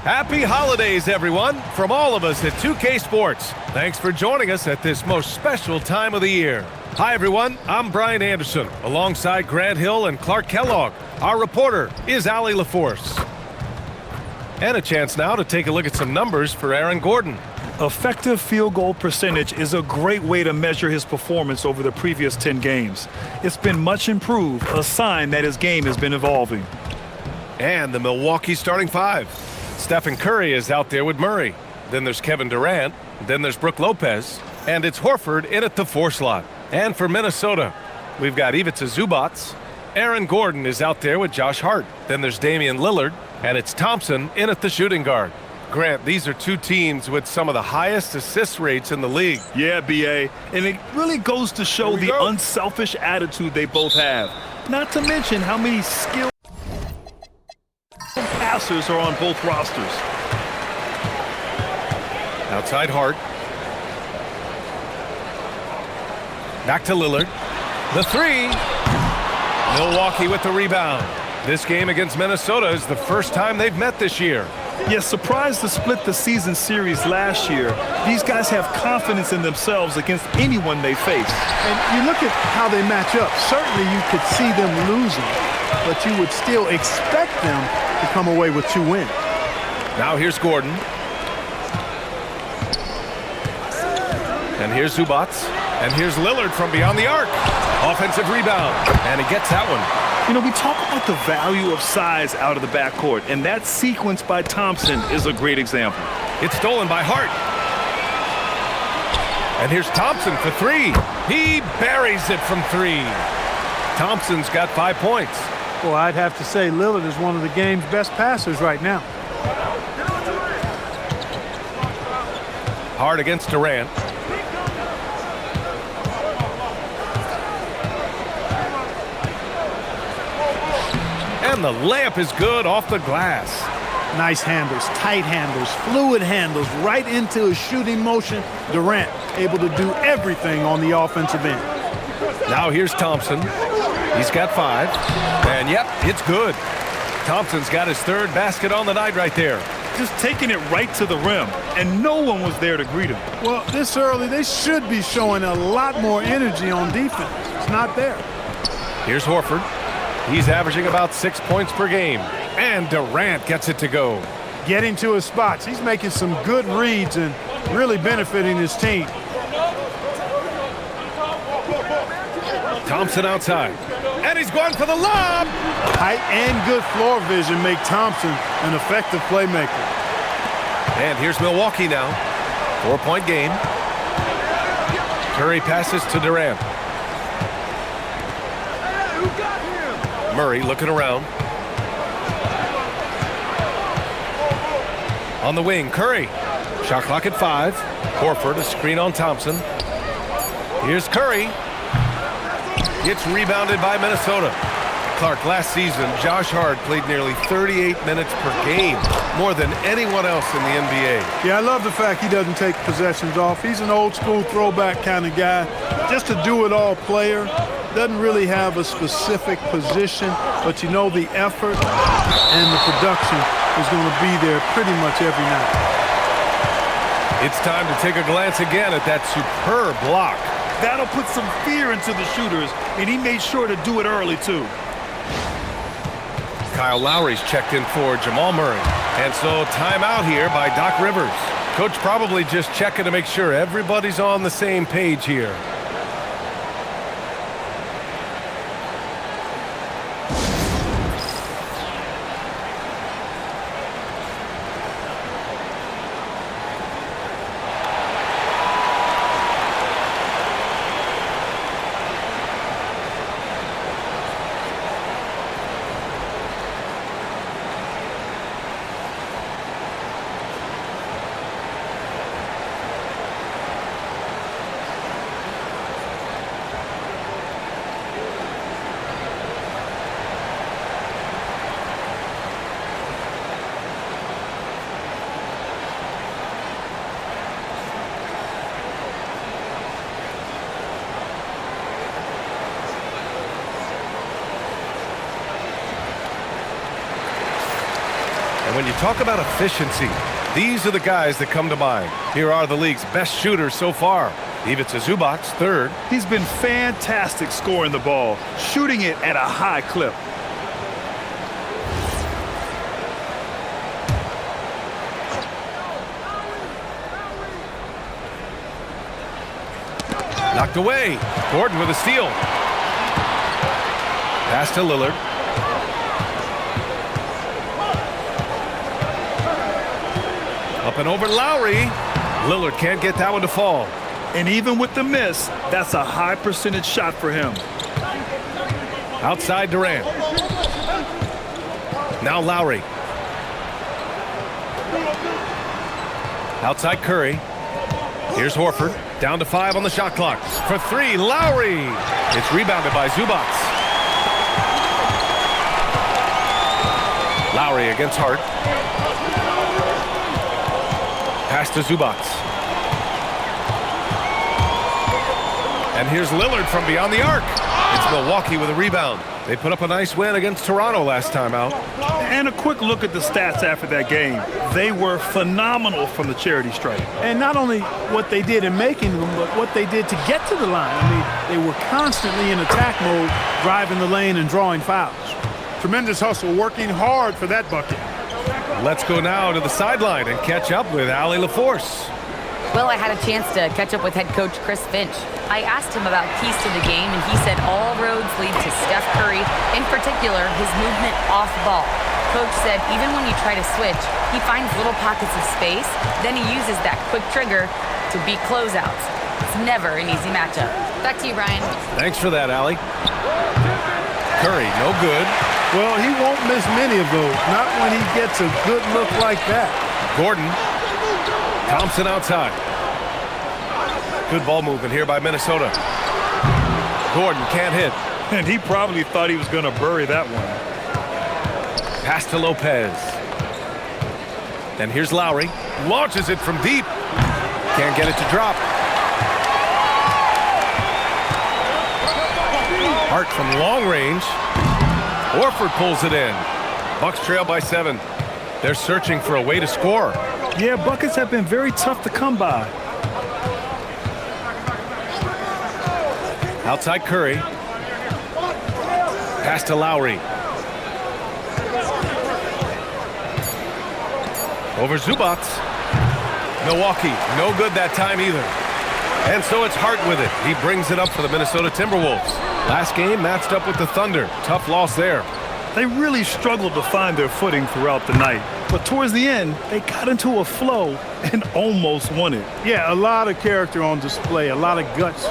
Happy holidays, everyone, from all of us at 2K Sports. Thanks for joining us at this most special time of the year. Hi, everyone. I'm Brian Anderson, alongside Grant Hill and Clark Kellogg. Our reporter is Allie LaForce. And a chance now to take a look at some numbers for Aaron Gordon. Effective field goal percentage is a great way to measure his performance over the previous 10 games. It's been much improved, a sign that his game has been evolving. And the Milwaukee starting five. Stephen Curry is out there with Murray. Then there's Kevin Durant. Then there's Brook Lopez. And it's Horford in at the 4 slot. And for Minnesota, we've got Ivica Zubac. Aaron Gordon is out there with Josh Hart. Then there's Damian Lillard. And it's Thompson in at the shooting guard. Grant, these are two teams with some of the highest assist rates in the league. Yeah, B.A. And it really goes to show the unselfish attitude they both have. Not to mention how many skilled passers are on both rosters. Outside Hart. Back to Lillard. The three. Milwaukee with the rebound. This game against Minnesota is the first time they've met this year. Yes, surprised to split the season series last year. These guys have confidence in themselves against anyone they face. And you look at how they match up. Certainly you could see them losing, but you would still expect them to come away with 2 wins. Now here's Gordon. And here's Zubac. And here's Lillard from beyond the arc. Offensive rebound. And he gets that one. You know, we talk about the value of size out of the backcourt, and that sequence by Thompson is a great example. It's stolen by Hart. And here's Thompson for 3. He buries it from 3. Thompson's got 5 points. Well, I'd have to say Lillard is one of the game's best passers right now. Hart against Durant. And the layup is good off the glass. Nice handles, tight handles, fluid handles, right into a shooting motion. Durant able to do everything on the offensive end. Now here's Thompson. He's got 5. And yep, it's good. Thompson's got his 3rd basket on the night right there. Just taking it right to the rim, and no one was there to greet him. Well, this early, they should be showing a lot more energy on defense. It's not there. Here's Horford. He's averaging about 6 points per game. And Durant gets it to go. Getting to his spots. He's making some good reads and really benefiting his team. Thompson outside. And he's going for the lob. Height and good floor vision make Thompson an effective playmaker. And here's Milwaukee now. 4-point game. Curry passes to Durant. Murray looking around. On the wing, Curry. Shot clock at 5. Horford, a screen on Thompson. Here's Curry. Gets rebounded by Minnesota. Clark, last season, Josh Hart played nearly 38 minutes per game, more than anyone else in the NBA. Yeah, I love the fact he doesn't take possessions off. He's an old-school throwback kind of guy. Just a do-it-all player. Doesn't really have a specific position, but you know the effort and the production is going to be there pretty much every night. It's time to take a glance again at that superb block. That'll put some fear into the shooters, and he made sure to do it early, too. Kyle Lowry's checked in for Jamal Murray. And so timeout here by Doc Rivers. Coach probably just checking to make sure everybody's on the same page here. When you talk about efficiency, these are the guys that come to mind. Here are the league's best shooters so far. Ivica Zubac, third. He's been fantastic scoring the ball, shooting it at a high clip. Knocked away. Gordon with a steal. Pass to Lillard. Up and over Lowry. Lillard can't get that one to fall. And even with the miss, that's a high percentage shot for him. Outside Durant. Now Lowry. Outside Curry. Here's Horford. Down to 5 on the shot clock. For 3, Lowry. It's rebounded by Zubac. Lowry against Hart. Pass to Zubac. And here's Lillard from beyond the arc. It's Milwaukee with a rebound. They put up a nice win against Toronto last time out. And a quick look at the stats after that game. They were phenomenal from the charity stripe. And not only what they did in making them, but what they did to get to the line. I mean, they were constantly in attack mode, driving the lane and drawing fouls. Tremendous hustle, working hard for that bucket. Let's go now to the sideline and catch up with Allie LaForce. Well, I had a chance to catch up with head coach Chris Finch. I asked him about keys to the game, and he said all roads lead to Steph Curry, in particular, his movement off ball. Coach said even when you try to switch, he finds little pockets of space, then he uses that quick trigger to beat closeouts. It's never an easy matchup. Back to you, Brian. Thanks for that, Allie. Curry, no good. Well, he won't miss many of those, not when he gets a good look like that. Gordon. Thompson outside. Good ball movement here by Minnesota. Gordon can't hit. And he probably thought he was going to bury that one. Pass to Lopez. And here's Lowry. Launches it from deep. Can't get it to drop. Hart from long range. Horford pulls it in. Bucks trail by 7. They're searching for a way to score. Yeah, buckets have been very tough to come by. Outside Curry. Pass to Lowry. Over Zubac. Milwaukee, no good that time either. And so it's Hart with it. He brings it up for the Minnesota Timberwolves. Last game matched up with the Thunder. Tough loss there. They really struggled to find their footing throughout the night. But towards the end, they got into a flow and almost won it. Yeah, a lot of character on display, a lot of guts.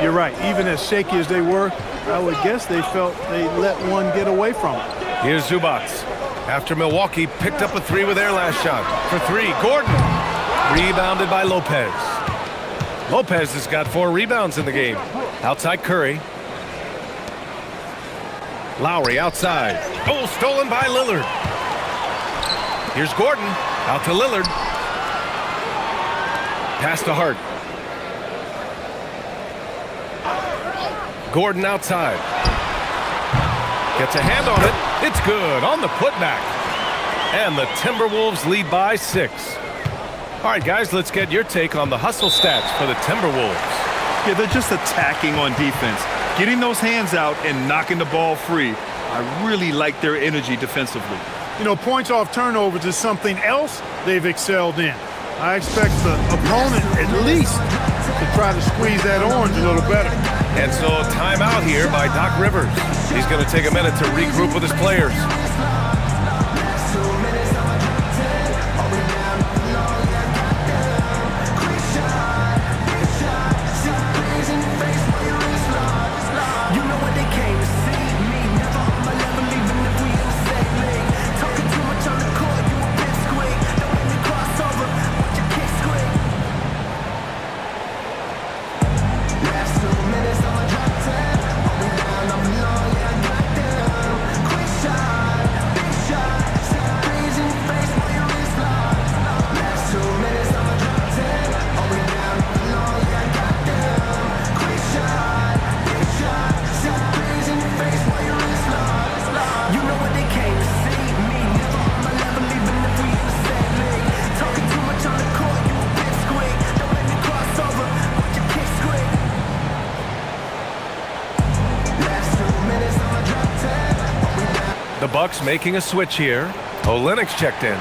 You're right. Even as shaky as they were, I would guess they felt they let one get away from it. Here's Zubac. After Milwaukee picked up a 3 with their last shot. For 3, Gordon. Rebounded by Lopez. Lopez has got 4 rebounds in the game. Outside Curry. Lowry outside. Oh, stolen by Lillard. Here's Gordon. Out to Lillard. Pass to Hart. Gordon outside. Gets a hand on it. It's good on the putback. And the Timberwolves lead by 6. All right, guys, let's get your take on the hustle stats for the Timberwolves. Yeah, they're just attacking on defense, getting those hands out and knocking the ball free. I really like their energy defensively. You know, points off turnovers is something else they've excelled in. I expect the opponent at least to try to squeeze that orange a little better. And so timeout here by Doc Rivers. He's going to take a minute to regroup with his players. The Bucks making a switch here. Olynyk's checked in.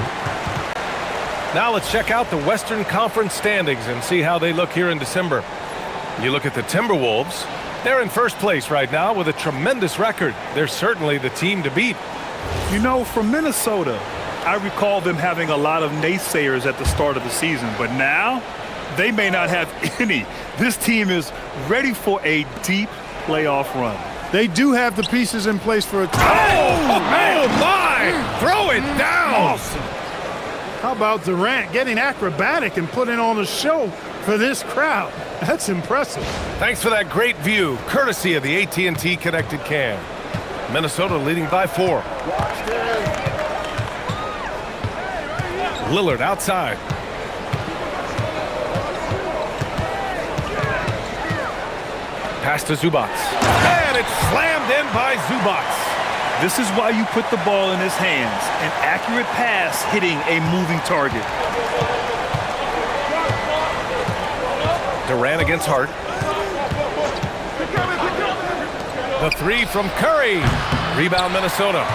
Now let's check out the Western Conference standings and see how they look here in December. You look at the Timberwolves. They're in first place right now with a tremendous record. They're certainly the team to beat. You know, from Minnesota, I recall them having a lot of naysayers at the start of the season, but now they may not have any. This team is ready for a deep playoff run. They do have the pieces in place for a Oh, my! Throw it down! Awesome. How about Durant getting acrobatic and putting on a show for this crowd? That's impressive. Thanks for that great view, courtesy of the AT&T Connected Cam. Minnesota leading by 4. Lillard outside. Pass to Zubac. And it's slammed in by Zubac. This is why you put the ball in his hands. An accurate pass hitting a moving target. Durant against Hart. The 3 from Curry. Rebound Minnesota.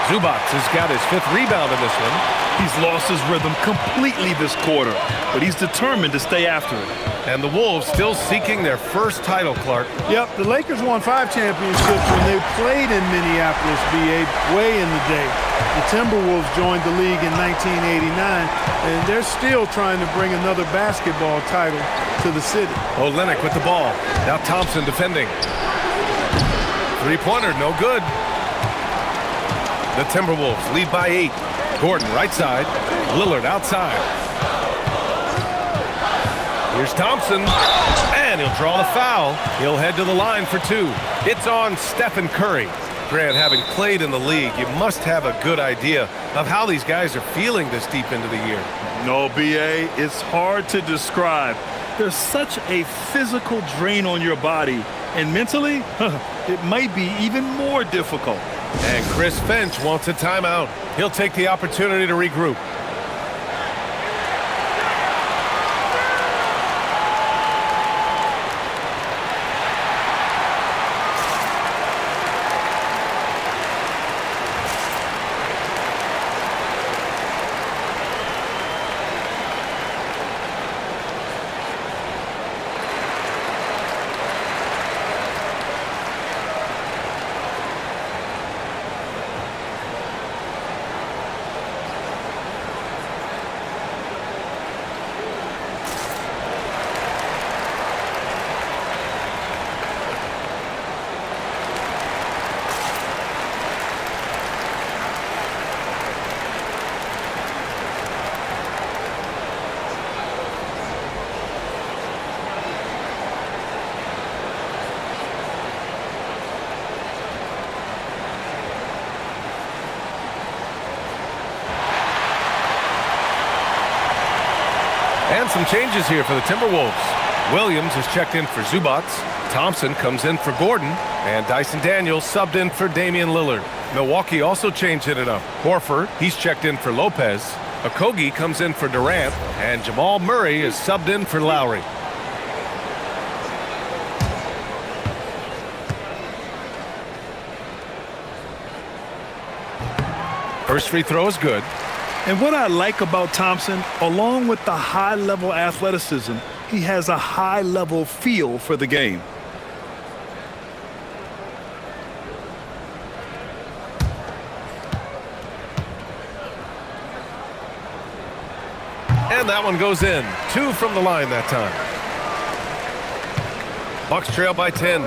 Zubac has got his 5th rebound in this one. He's lost his rhythm completely this quarter, but he's determined to stay after it. And the Wolves still seeking their first title, Clark. Yep, the Lakers won 5 championships when they played in Minneapolis, BA, way in the day. The Timberwolves joined the league in 1989, and they're still trying to bring another basketball title to the city. Olynyk with the ball. Now Thompson defending. Three-pointer, no good. The Timberwolves lead by 8. Gordon right side. Lillard outside. Here's Thompson. And he'll draw the foul. He'll head to the line for 2. It's on Stephen Curry. Grant, having played in the league, you must have a good idea of how these guys are feeling this deep into the year. No, BA, it's hard to describe. There's such a physical drain on your body, and mentally, it might be even more difficult. And Chris Finch wants a timeout. He'll take the opportunity to regroup. And some changes here for the Timberwolves. Williams is checked in for Zubac. Thompson comes in for Gordon. And Dyson Daniels subbed in for Damian Lillard. Milwaukee also changed it up. Horford, he's checked in for Lopez. Okogie comes in for Durant. And Jamal Murray is subbed in for Lowry. First free throw is good. And what I like about Thompson, along with the high-level athleticism, he has a high-level feel for the game. And that one goes in. 2 from the line that time. Bucks trail by 10.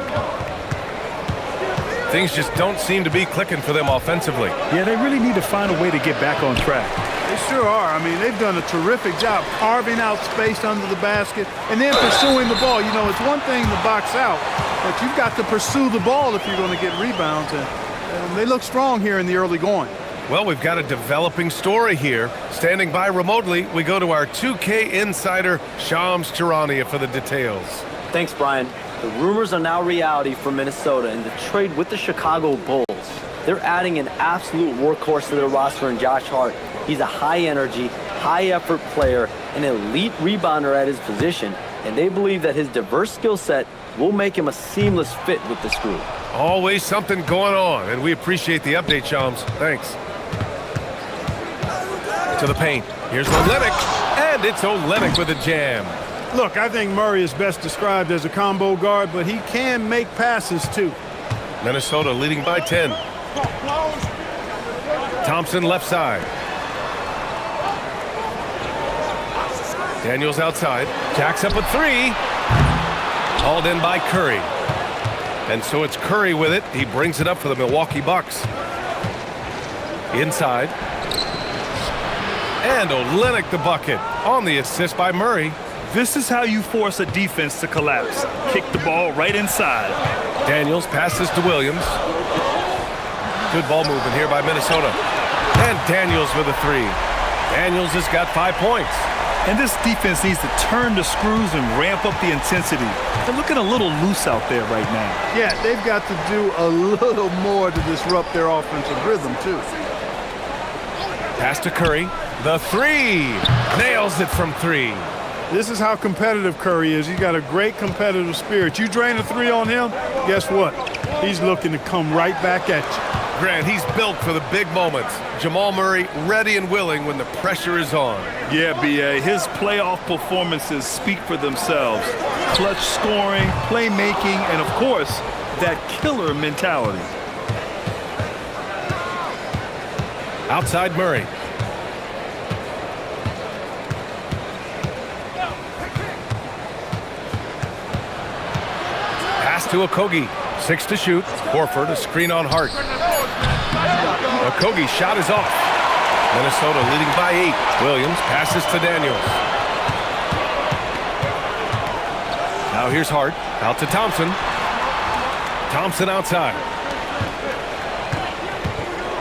Things just don't seem to be clicking for them offensively. Yeah, they really need to find a way to get back on track. They sure are. I mean, they've done a terrific job carving out space under the basket and then pursuing the ball. You know, it's one thing to box out, but you've got to pursue the ball if you're going to get rebounds. And they look strong here in the early going. Well, we've got a developing story here. Standing by remotely, we go to our 2K insider, Shams Charania, for the details. Thanks, Brian. The rumors are now reality for Minnesota in the trade with the Chicago Bulls. They're adding an absolute workhorse to their roster in Josh Hart. He's a high-energy, high-effort player, an elite rebounder at his position, and they believe that his diverse skill set will make him a seamless fit with this group. Always something going on, and we appreciate the update, Shams. Thanks. To the paint. Here's Olynyk, and it's Olynyk with a jam. Look, I think Murray is best described as a combo guard, but he can make passes too. Minnesota leading by 10. Thompson left side. Daniels outside. Jacks up a three. Hauled in by Curry. And so it's Curry with it. He brings it up for the Milwaukee Bucks. Inside. And Olynyk the bucket on the assist by Murray. This is how you force a defense to collapse. Kick the ball right inside. Daniels passes to Williams. Good ball movement here by Minnesota. And Daniels with a three. Daniels has got 5 points. And this defense needs to turn the screws and ramp up the intensity. They're looking a little loose out there right now. Yeah, they've got to do a little more to disrupt their offensive rhythm, too. Pass to Curry. The three. Nails it from three. This is how competitive Curry is. He's got a great competitive spirit. You drain a three on him, guess what? He's looking to come right back at you. Grant, he's built for the big moments. Jamal Murray ready and willing when the pressure is on. Yeah, B.A., his playoff performances speak for themselves. Clutch scoring, playmaking, and of course, that killer mentality. Outside Murray. Pass to Okogie. 6 to shoot. Horford a screen on Hart. Okogie's shot is off. Minnesota leading by 8. Williams passes to Daniels. Now here's Hart. Out to Thompson. Thompson outside.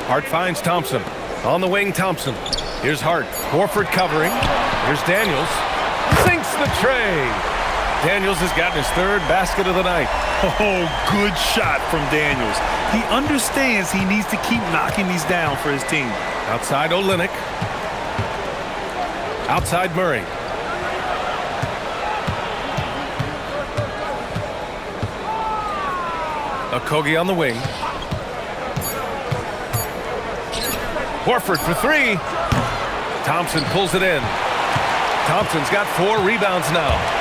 Hart finds Thompson. On the wing, Thompson. Here's Hart. Horford covering. Here's Daniels. Sinks the tray. Daniels has gotten his 3rd basket of the night. Oh, good shot from Daniels. He understands he needs to keep knocking these down for his team. Outside Olynyk. Outside Murray. Okogie on the wing. Horford for 3. Thompson pulls it in. Thompson's got 4 rebounds now.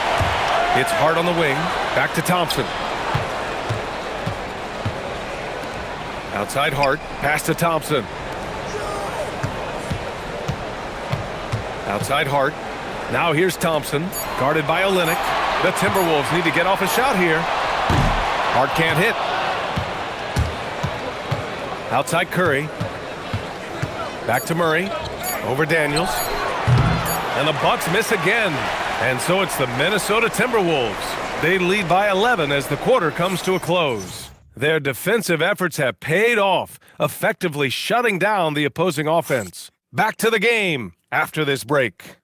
It's Hart on the wing. Back to Thompson. Outside Hart. Pass to Thompson. Outside Hart. Now here's Thompson. Guarded by Olynyk. The Timberwolves need to get off a shot here. Hart can't hit. Outside Curry. Back to Murray. Over Daniels. And the Bucks miss again. And so it's the Minnesota Timberwolves. They lead by 11 as the quarter comes to a close. Their defensive efforts have paid off, effectively shutting down the opposing offense. Back to the game after this break.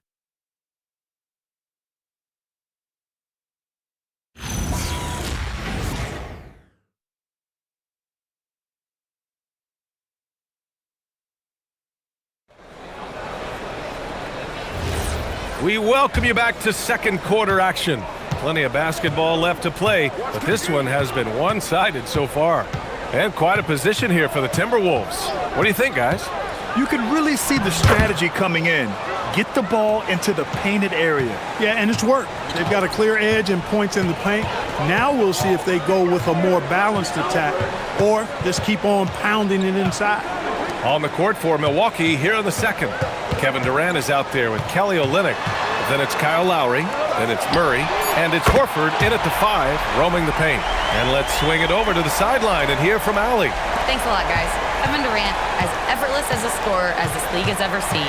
We welcome you back to second quarter action. Plenty of basketball left to play, but this one has been one-sided so far. And quite a position here for the Timberwolves. What do you think, guys? You can really see the strategy coming in. Get the ball into the painted area. Yeah, and it's worked. They've got a clear edge and points in the paint. Now we'll see if they go with a more balanced attack or just keep on pounding it inside. On the court for Milwaukee here in the second. Kevin Durant is out there with Kelly Olynyk. Then it's Kyle Lowry. Then it's Murray. And it's Horford in at the 5, roaming the paint. And let's swing it over to the sideline and hear from Allie. Thanks a lot, guys. Kevin Durant, as effortless as a scorer as this league has ever seen.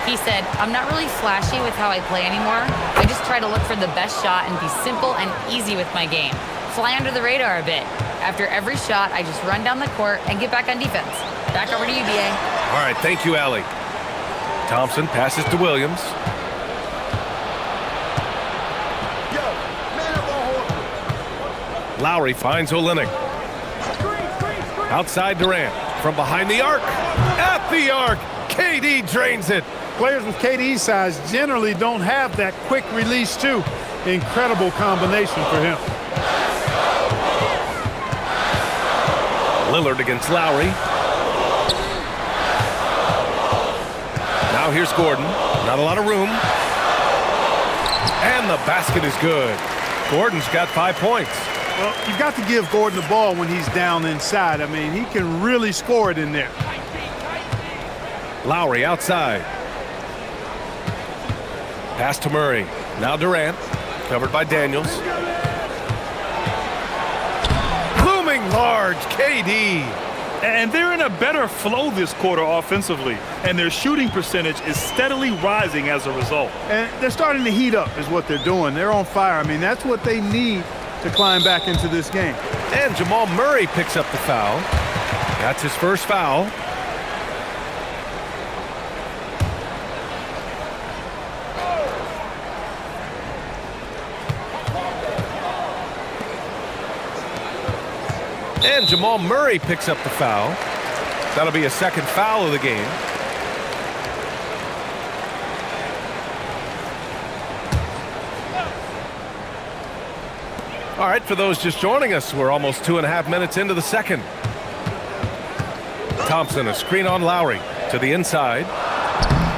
He said, I'm not really flashy with how I play anymore. I just try to look for the best shot and be simple and easy with my game. Fly under the radar a bit. After every shot, I just run down the court and get back on defense. Back over to you, B.A. All right, thank you, Allie. Thompson passes to Williams. Lowry finds Olynyk. Outside Durant. From behind the arc. At the arc. KD drains it. Players with KD's size generally don't have that quick release, too. incredible combination for him. Lillard against Lowry. Now here's Gordon. Not a lot of room. And the basket is good. Gordon's got 5 points. Well, you've got to give Gordon the ball when he's down inside. I mean, he can really score it in there. Lowry outside. Pass to Murray. Now Durant. Covered by Daniels. Looming large, KD. And they're in a better flow this quarter offensively, and their shooting percentage is steadily rising as a result. And they're starting to heat up is what they're doing. They're on fire. I mean, that's what they need to climb back into this game. And Jamal Murray picks up the foul. That's his first foul. And Jamal Murray picks up the foul. That'll be a second foul of the game. All right, for those just joining us, we're almost 2.5 minutes into the second. Thompson, a screen on Lowry to the inside.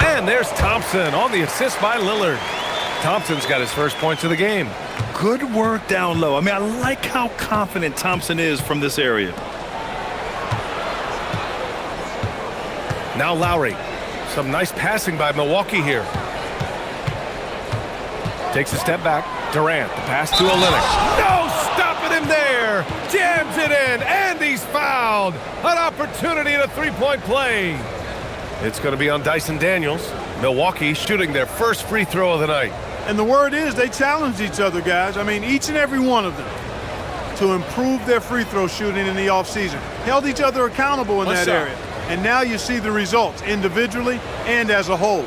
And there's Thompson on the assist by Lillard. Thompson's got his first points of the game. Good work down low. I mean, I like how confident Thompson is from this area. Now Lowry. Some nice passing by Milwaukee here. Takes a step back. Durant, the pass to Olynyk. No stopping him there. Jams it in, and he's fouled. An opportunity in a three-point play. It's going to be on Dyson Daniels. Milwaukee shooting their first free throw of the night. And the word is they challenged each other, guys. I mean, each and every one of them to improve their free throw shooting in the offseason. Held each other accountable in that area. And now you see the results individually and as a whole.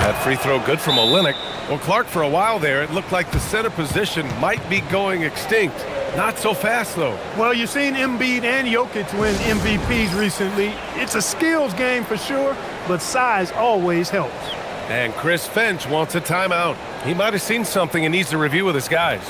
That free throw good from Olynyk. Well, Clark, for a while there, it looked like the center position might be going extinct. Not so fast, though. Well, you've seen Embiid and Jokic win MVPs recently. It's a skills game for sure, but size always helps. And Chris Finch wants a timeout. He might have seen something and needs to review with his guys.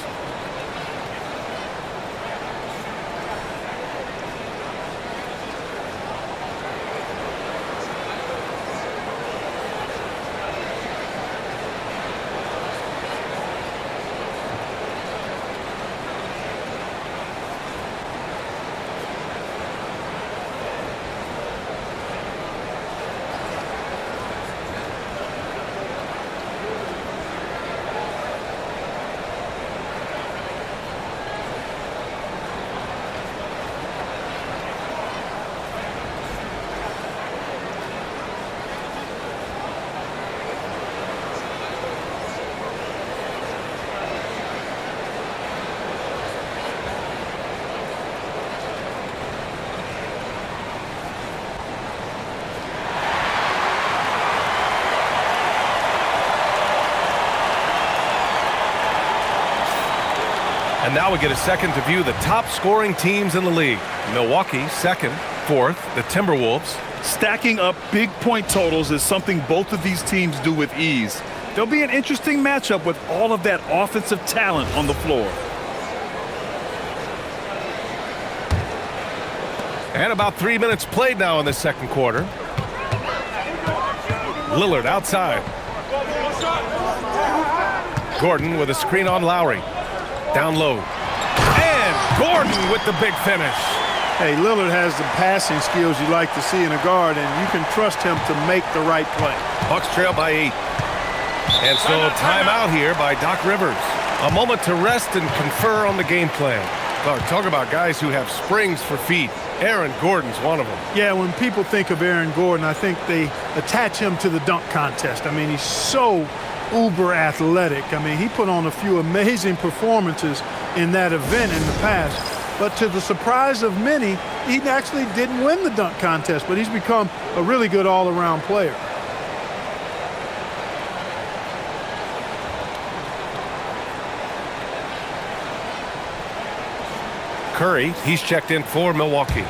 And now we get a second to view the top scoring teams in the league. Milwaukee second, fourth, the Timberwolves. Stacking up big point totals is something both of these teams do with ease. There'll be an interesting matchup with all of that offensive talent on the floor. And about 3 minutes played now in the second quarter. Lillard outside. Gordon with a screen on Lowry. Down low. And Gordon with the big finish. Hey, Lillard has the passing skills you like to see in a guard, and you can trust him to make the right play. Bucks trail by 8. And so timeout here by Doc Rivers. A moment to rest and confer on the game plan. Talk about guys who have springs for feet. Aaron Gordon's one of them. Yeah, when people think of Aaron Gordon, I think they attach him to the dunk contest. I mean, he's so uber athletic. I mean, he put on a few amazing performances in that event in the past. But to the surprise of many, he actually didn't win the dunk contest, but he's become a really good all-around player. Curry, he's checked in for Milwaukee.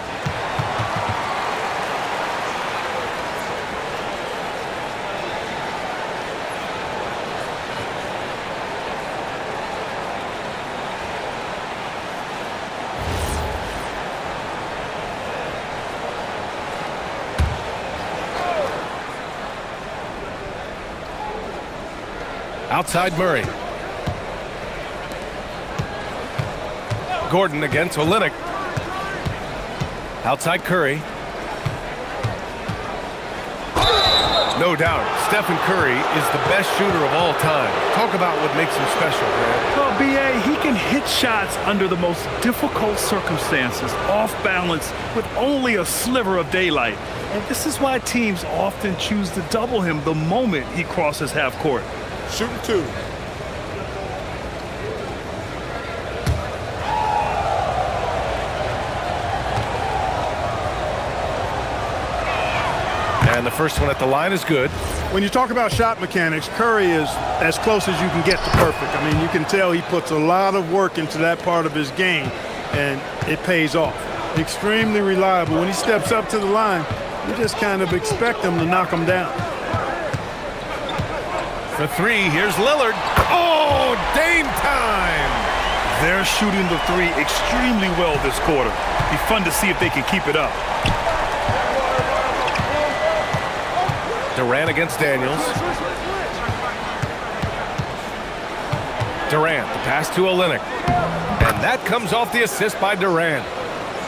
Outside Murray. Gordon against Olynyk. Outside Curry. No doubt, Stephen Curry is the best shooter of all time. Talk about what makes him special, man. Well, B.A., he can hit shots under the most difficult circumstances, off balance, with only a sliver of daylight. And this is why teams often choose to double him the moment he crosses half court. Shooting 2. And the first one at the line is good. When you talk about shot mechanics, Curry is as close as you can get to perfect. I mean, you can tell he puts a lot of work into that part of his game, and it pays off. Extremely reliable. When he steps up to the line, you just kind of expect him to knock him down. For 3, here's Lillard. Oh, Dame time! They're shooting the 3 extremely well this quarter. Be fun to see if they can keep it up. Durant against Daniels. Durant, the pass to Olynyk. And that comes off the assist by Durant.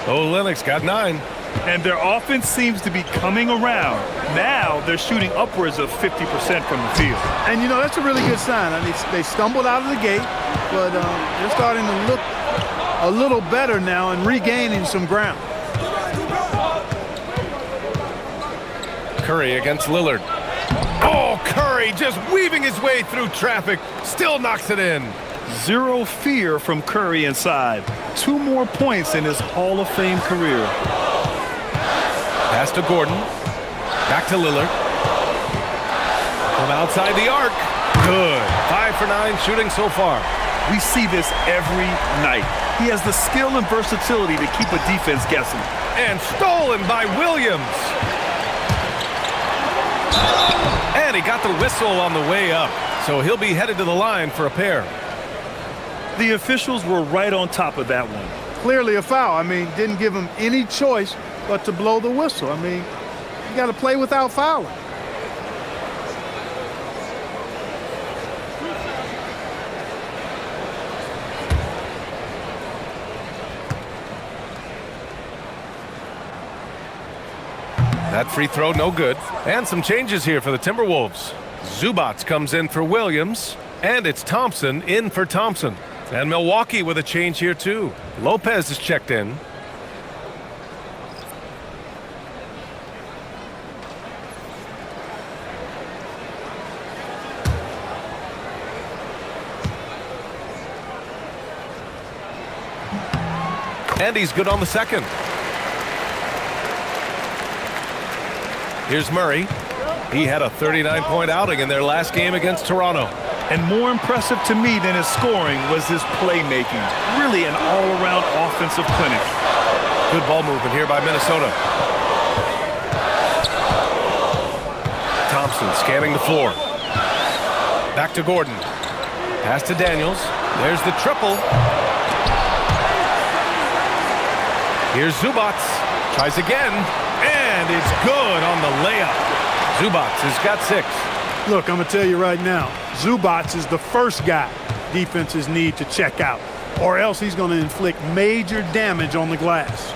Olynyk's got 9. And their offense seems to be coming around. Now they're shooting upwards of 50% from the field. And, you know, that's a really good sign. I mean, they stumbled out of the gate, but they're starting to look a little better now and regaining some ground. Curry against Lillard. Oh, Curry just weaving his way through traffic. Still knocks it in. Zero fear from Curry inside. 2 more points in his Hall of Fame career. Pass to Gordon. Back to Lillard. From outside the arc. Good. 5 for 9 shooting so far. We see this every night. He has the skill and versatility to keep a defense guessing. And stolen by Williams. And he got the whistle on the way up. So he'll be headed to the line for a pair. The officials were right on top of that one. Clearly a foul. I mean, didn't give him any choice but to blow the whistle. I mean, you got to play without fouling. That free throw, no good. And some changes here for the Timberwolves. Zubac comes in for Williams, and it's Thompson in for Thompson. And Milwaukee with a change here, too. Lopez is checked in. And he's good on the second. Here's Murray. He had a 39-point outing in their last game against Toronto. And more impressive to me than his scoring was his playmaking. Really an all-around offensive clinic. Good ball movement here by Minnesota. Thompson scanning the floor. Back to Gordon. Pass to Daniels. There's the triple. Here's Zubac. Tries again. And it's good on the layup. Zubac has got 6. Look, I'm going to tell you right now, Zubac is the first guy defenses need to check out, or else he's going to inflict major damage on the glass.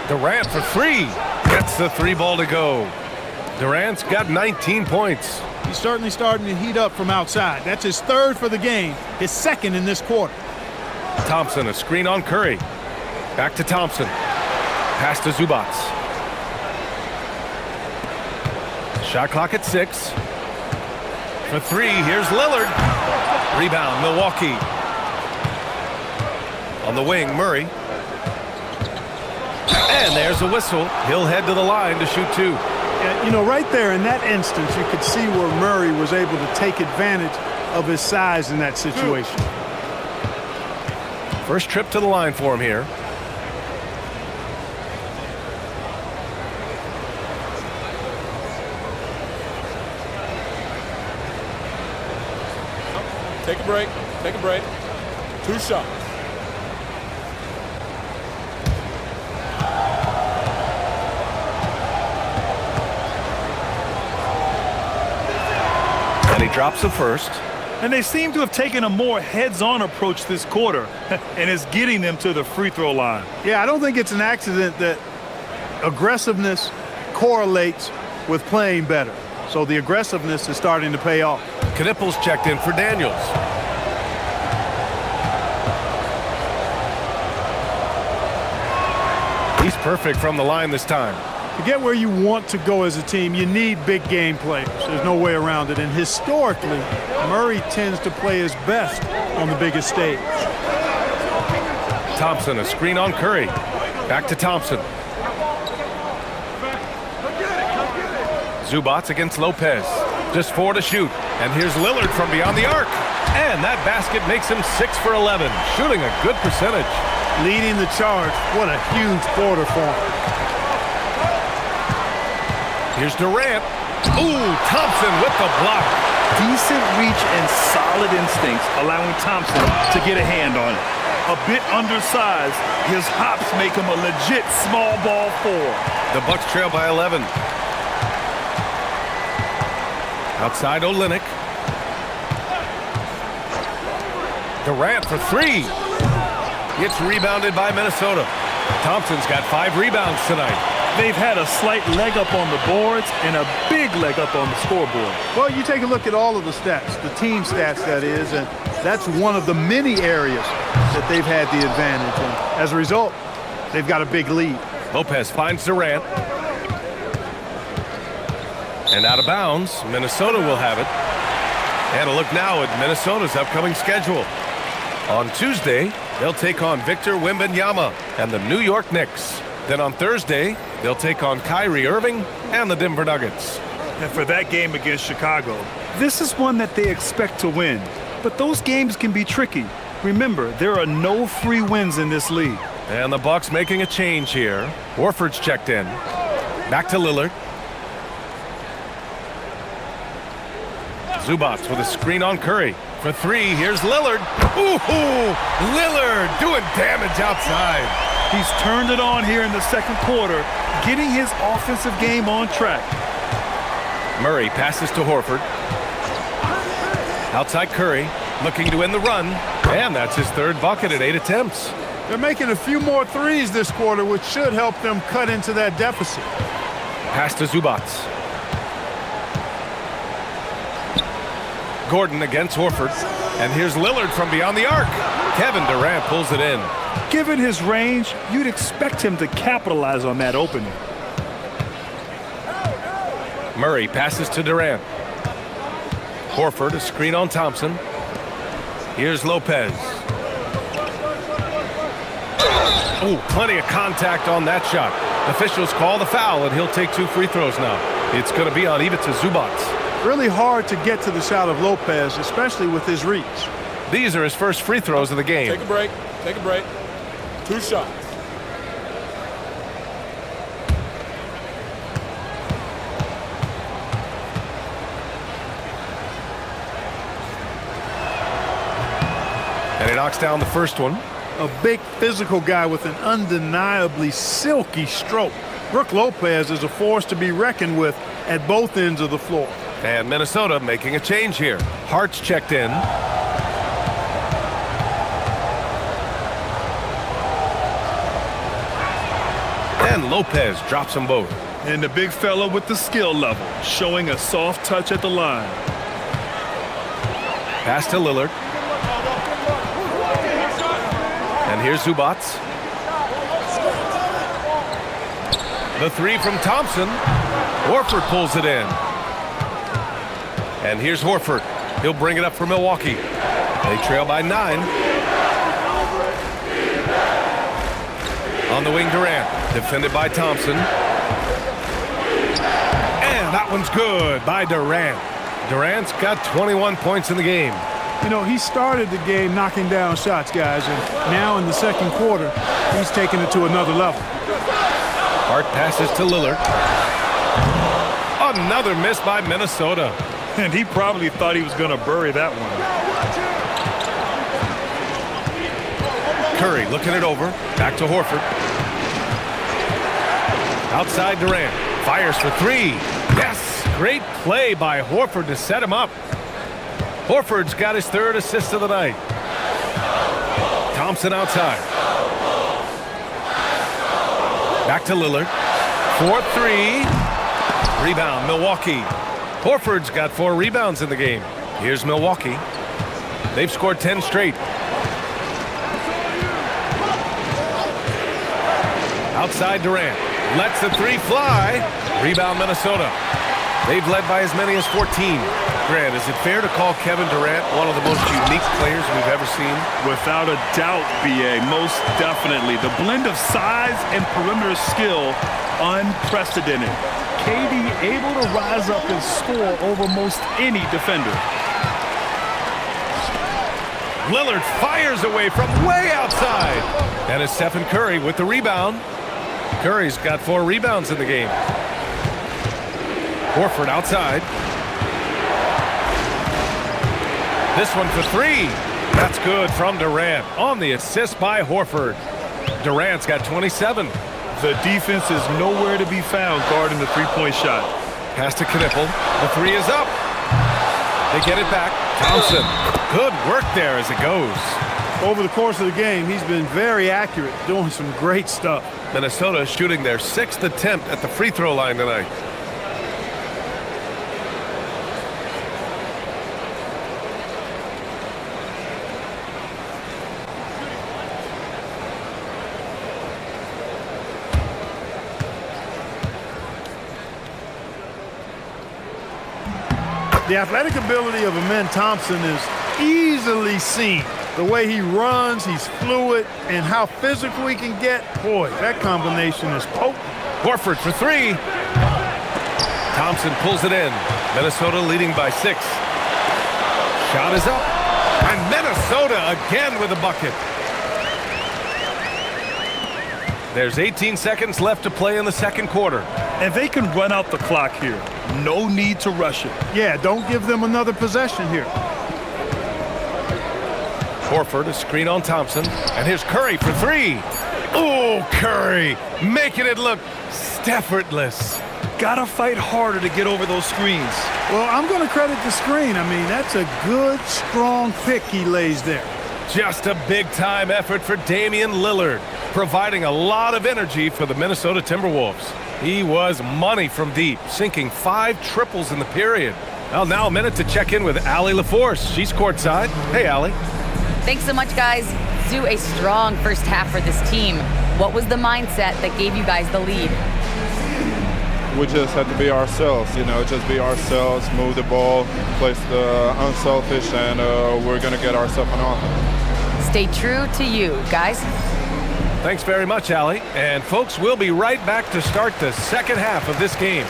Durant for 3. Gets the 3 ball to go. Durant's got 19 points. He's certainly starting to heat up from outside. That's his 3rd for the game, his 2nd in this quarter. Thompson, a screen on Curry. Back to Thompson. Pass to Zubac. Shot clock at 6. For 3, here's Lillard. Rebound, Milwaukee. On the wing, Murray. And there's a whistle. He'll head to the line to shoot 2. And, you know, right there in that instance, you could see where Murray was able to take advantage of his size in that situation. First trip to the line for him here. Take a break. Take a break. 2 shots. And he drops the first. And they seem to have taken a more heads-on approach this quarter, and it's getting them to the free throw line. Yeah, I don't think it's an accident that aggressiveness correlates with playing better. So the aggressiveness is starting to pay off. Knipples checked in for Daniels. He's perfect from the line this time. To get where you want to go as a team, you need big game players. There's no way around it. And historically, Murray tends to play his best on the biggest stage. Thompson, a screen on Curry. Back to Thompson. Zubats against Lopez. Just 4 to shoot. And here's Lillard from beyond the arc. And that basket makes him 6 for 11, shooting a good percentage. Leading the charge. What a huge quarter for him. Here's Durant. Ooh, Thompson with the block. Decent reach and solid instincts, allowing Thompson to get a hand on it. A bit undersized, his hops make him a legit small ball 4. The Bucks trail by 11. Outside Olynyk. Durant for 3. Gets rebounded by Minnesota. Thompson's got 5 rebounds tonight. They've had a slight leg up on the boards and a big leg up on the scoreboard. Well, you take a look at all of the stats, the team stats that is, and that's one of the many areas that they've had the advantage. And as a result, they've got a big lead. Lopez finds Durant. And out of bounds, Minnesota will have it. And a look now at Minnesota's upcoming schedule. On Tuesday, they'll take on Victor Wembanyama and the New York Knicks. Then on Thursday, they'll take on Kyrie Irving and the Denver Nuggets. And for that game against Chicago, this is one that they expect to win. But those games can be tricky. Remember, there are no free wins in this league. And the Bucks making a change here. Horford's checked in. Back to Lillard. Zubats with a screen on Curry. For 3, here's Lillard. Ooh, Lillard doing damage outside. He's turned it on here in the second quarter, getting his offensive game on track. Murray passes to Horford. Outside Curry, looking to end the run. And that's his 3rd bucket at 8 attempts. They're making a few more threes this quarter, which should help them cut into that deficit. Pass to Zubats. Gordon against Horford. And here's Lillard from beyond the arc. Kevin Durant pulls it in. Given his range, you'd expect him to capitalize on that opening. Murray passes to Durant. Horford, a screen on Thompson. Here's Lopez. Oh, plenty of contact on that shot. Officials call the foul, and he'll take 2 free throws now. It's going to be on Ivica Zubats. Really hard to get to the shot of Lopez, especially with his reach. These are his first free throws of the game. Take a break. Take a break. 2 shots. And he knocks down the first one. A big physical guy with an undeniably silky stroke. Brook Lopez is a force to be reckoned with at both ends of the floor. And Minnesota making a change here. Hart's checked in. And Lopez drops them both. And the big fella with the skill level, showing a soft touch at the line. Pass to Lillard. And here's Zubats. The 3 from Thompson. Horford pulls it in. And here's Horford. He'll bring it up for Milwaukee. They trail by 9. On the wing, Durant. Defended by Thompson. And that one's good by Durant. Durant's got 21 points in the game. You know, he started the game knocking down shots, guys, and now in the second quarter, he's taking it to another level. Hart passes to Lillard. Another miss by Minnesota. And he probably thought he was going to bury that one. Curry looking it over. Back to Horford. Outside Durant. Fires for 3. Yes! Great play by Horford to set him up. Horford's got his third assist of the night. Thompson outside. Back to Lillard. 4-3. Rebound, Milwaukee. Horford's got 4 rebounds in the game. Here's Milwaukee. They've scored 10 straight. Outside Durant. Lets the 3 fly. Rebound, Minnesota. They've led by as many as 14. Grant, is it fair to call Kevin Durant one of the most unique players we've ever seen? Without a doubt, BA, most definitely. The blend of size and perimeter skill, unprecedented. KD able to rise up and score over most any defender. Lillard fires away from way outside. And it's Stephen Curry with the rebound. Curry's got 4 rebounds in the game. Horford outside. This one for 3. That's good from Durant on the assist by Horford. Durant's got 27. The defense is nowhere to be found guarding the three-point shot. Pass to Knippel. The 3 is up. They get it back. Thompson. Good work there as it goes. Over the course of the game, he's been very accurate, doing some great stuff. Minnesota shooting their 6th attempt at the free throw line tonight. The athletic ability of Amen Thompson is easily seen. The way he runs, he's fluid, and how physical he can get. Boy, that combination is potent. Horford for 3. Thompson pulls it in. Minnesota leading by 6. Shot is up. And Minnesota again with a bucket. There's 18 seconds left to play in the second quarter. And they can run out the clock here. No need to rush it. Yeah, don't give them another possession here. Horford, a screen on Thompson. And here's Curry for 3. Oh, Curry making it look effortless. Gotta fight harder to get over those screens. Well, I'm going to credit the screen. I mean, that's a good, strong pick he lays there. Just a big-time effort for Damian Lillard, providing a lot of energy for the Minnesota Timberwolves. He was money from deep, sinking 5 triples in the period. Well, now a minute to check in with Allie LaForce. She's courtside. Hey, Allie. Thanks so much, guys. Do a strong first half for this team. What was the mindset that gave you guys the lead? We just had to be ourselves, just be ourselves, move the ball, play the unselfish, and we're going to get ourselves an offense. Stay true to you, guys. Thanks very much, Allie. And folks, we'll be right back to start the second half of this game.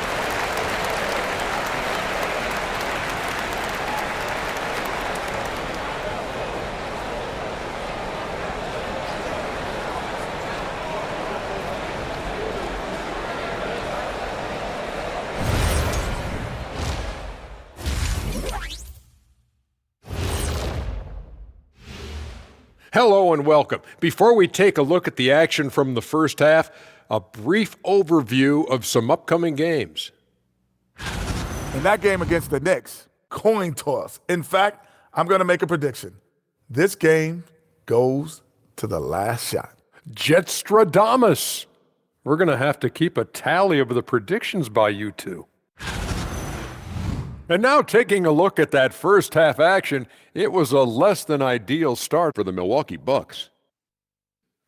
Hello and welcome. Before we take a look at the action from the first half, a brief overview of some upcoming games. In that game against the Knicks, coin toss. In fact, I'm going to make a prediction. This game goes to the last shot. Jetstradamus. We're going to have to keep a tally of the predictions by you two. And now taking a look at that first half action, it was a less than ideal start for the Milwaukee Bucks.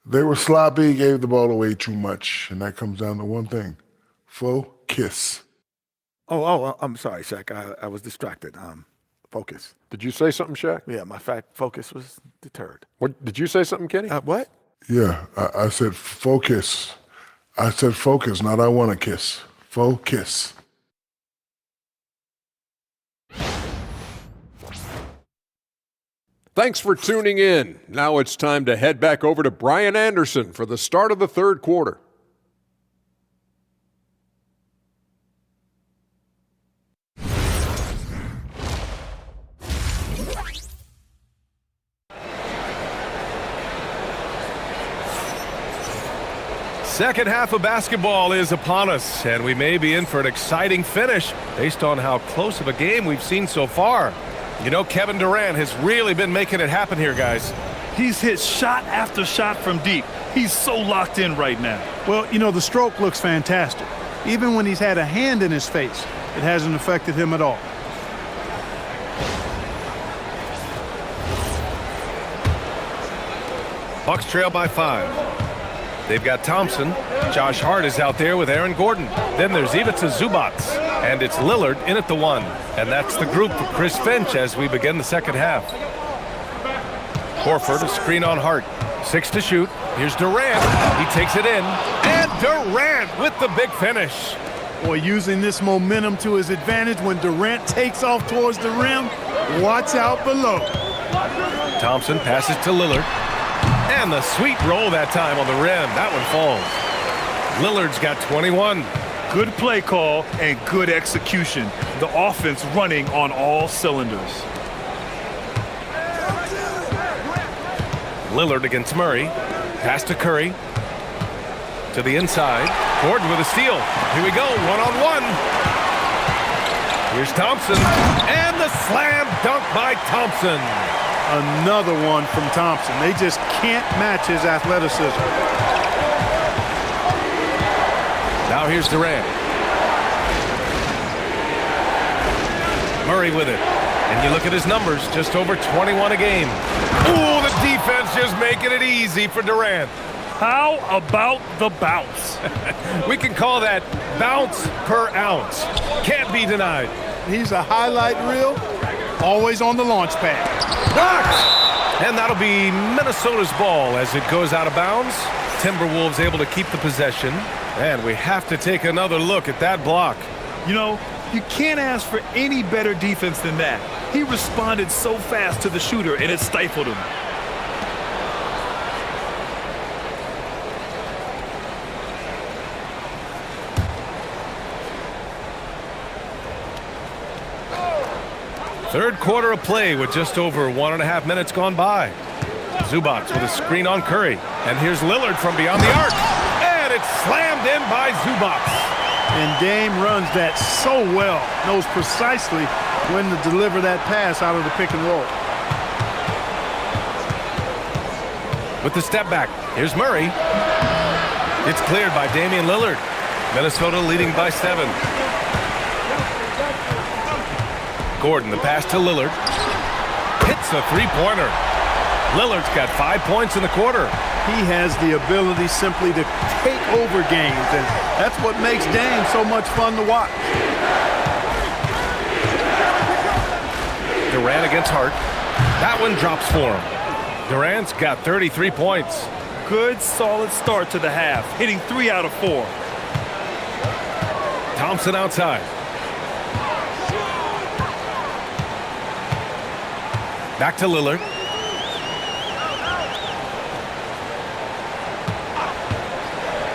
They were sloppy, gave the ball away too much, and that comes down to one thing: focus. Oh, I'm sorry, Shaq. I was distracted. Focus. Did you say something, Shaq? Yeah, my focus was deterred. What did you say something, Kenny? What? Yeah, I said focus. I said focus, not I want to kiss. Focus. Thanks for tuning in. Now it's time to head back over to Brian Anderson for the start of the third quarter. Second half of basketball is upon us, and we may be in for an exciting finish based on how close of a game we've seen so far. You know, Kevin Durant has really been making it happen here, guys. He's hit shot after shot from deep. He's so locked in right now. Well, you know, the stroke looks fantastic. Even when he's had a hand in his face, it hasn't affected him at all. Bucks trail by 5. They've got Thompson. Josh Hart is out there with Aaron Gordon. Then there's Ivica Zubac. And it's Lillard in at the 1. And that's the group for Chris Finch as we begin the second half. Horford, a screen on Hart. 6 to shoot. Here's Durant. He takes it in. And Durant with the big finish. Boy, using this momentum to his advantage when Durant takes off towards the rim. Watch out below. Thompson passes to Lillard. And the sweet roll that time on the rim. That one falls. Lillard's got 21. Good play call and good execution. The offense running on all cylinders. Lillard against Murray. Pass to Curry. To the inside. Gordon with a steal. Here we go, one-on-one. Here's Thompson. And the slam dunk by Thompson. Another one from Thompson. They just can't match his athleticism. Now here's Durant. Murray with it. And you look at his numbers, just over 21 a game. Ooh, the defense just making it easy for Durant. How about the bounce? We can call that bounce per ounce. Can't be denied. He's a highlight reel, always on the launch pad. Blocked! And that'll be Minnesota's ball as it goes out of bounds. Timberwolves able to keep the possession. And we have to take another look at that block. You know, you can't ask for any better defense than that. He responded so fast to the shooter, and it stifled him. Third quarter of play with just over 1.5 minutes gone by. Zubac with a screen on Curry. And here's Lillard from beyond the arc. And it's slammed in by Zubac. And Dame runs that so well. Knows precisely when to deliver that pass out of the pick and roll. With the step back, here's Murray. It's cleared by Damian Lillard. Minnesota leading by 7. Gordon, the pass to Lillard. Hits a three-pointer. Lillard's got 5 points in the quarter. He has the ability simply to take over games, and that's what makes Dame so much fun to watch. Durant against Hart. That one drops for him. Durant's got 33 points. Good, solid start to the half, hitting 3 out of 4. Thompson outside. Back to Lillard.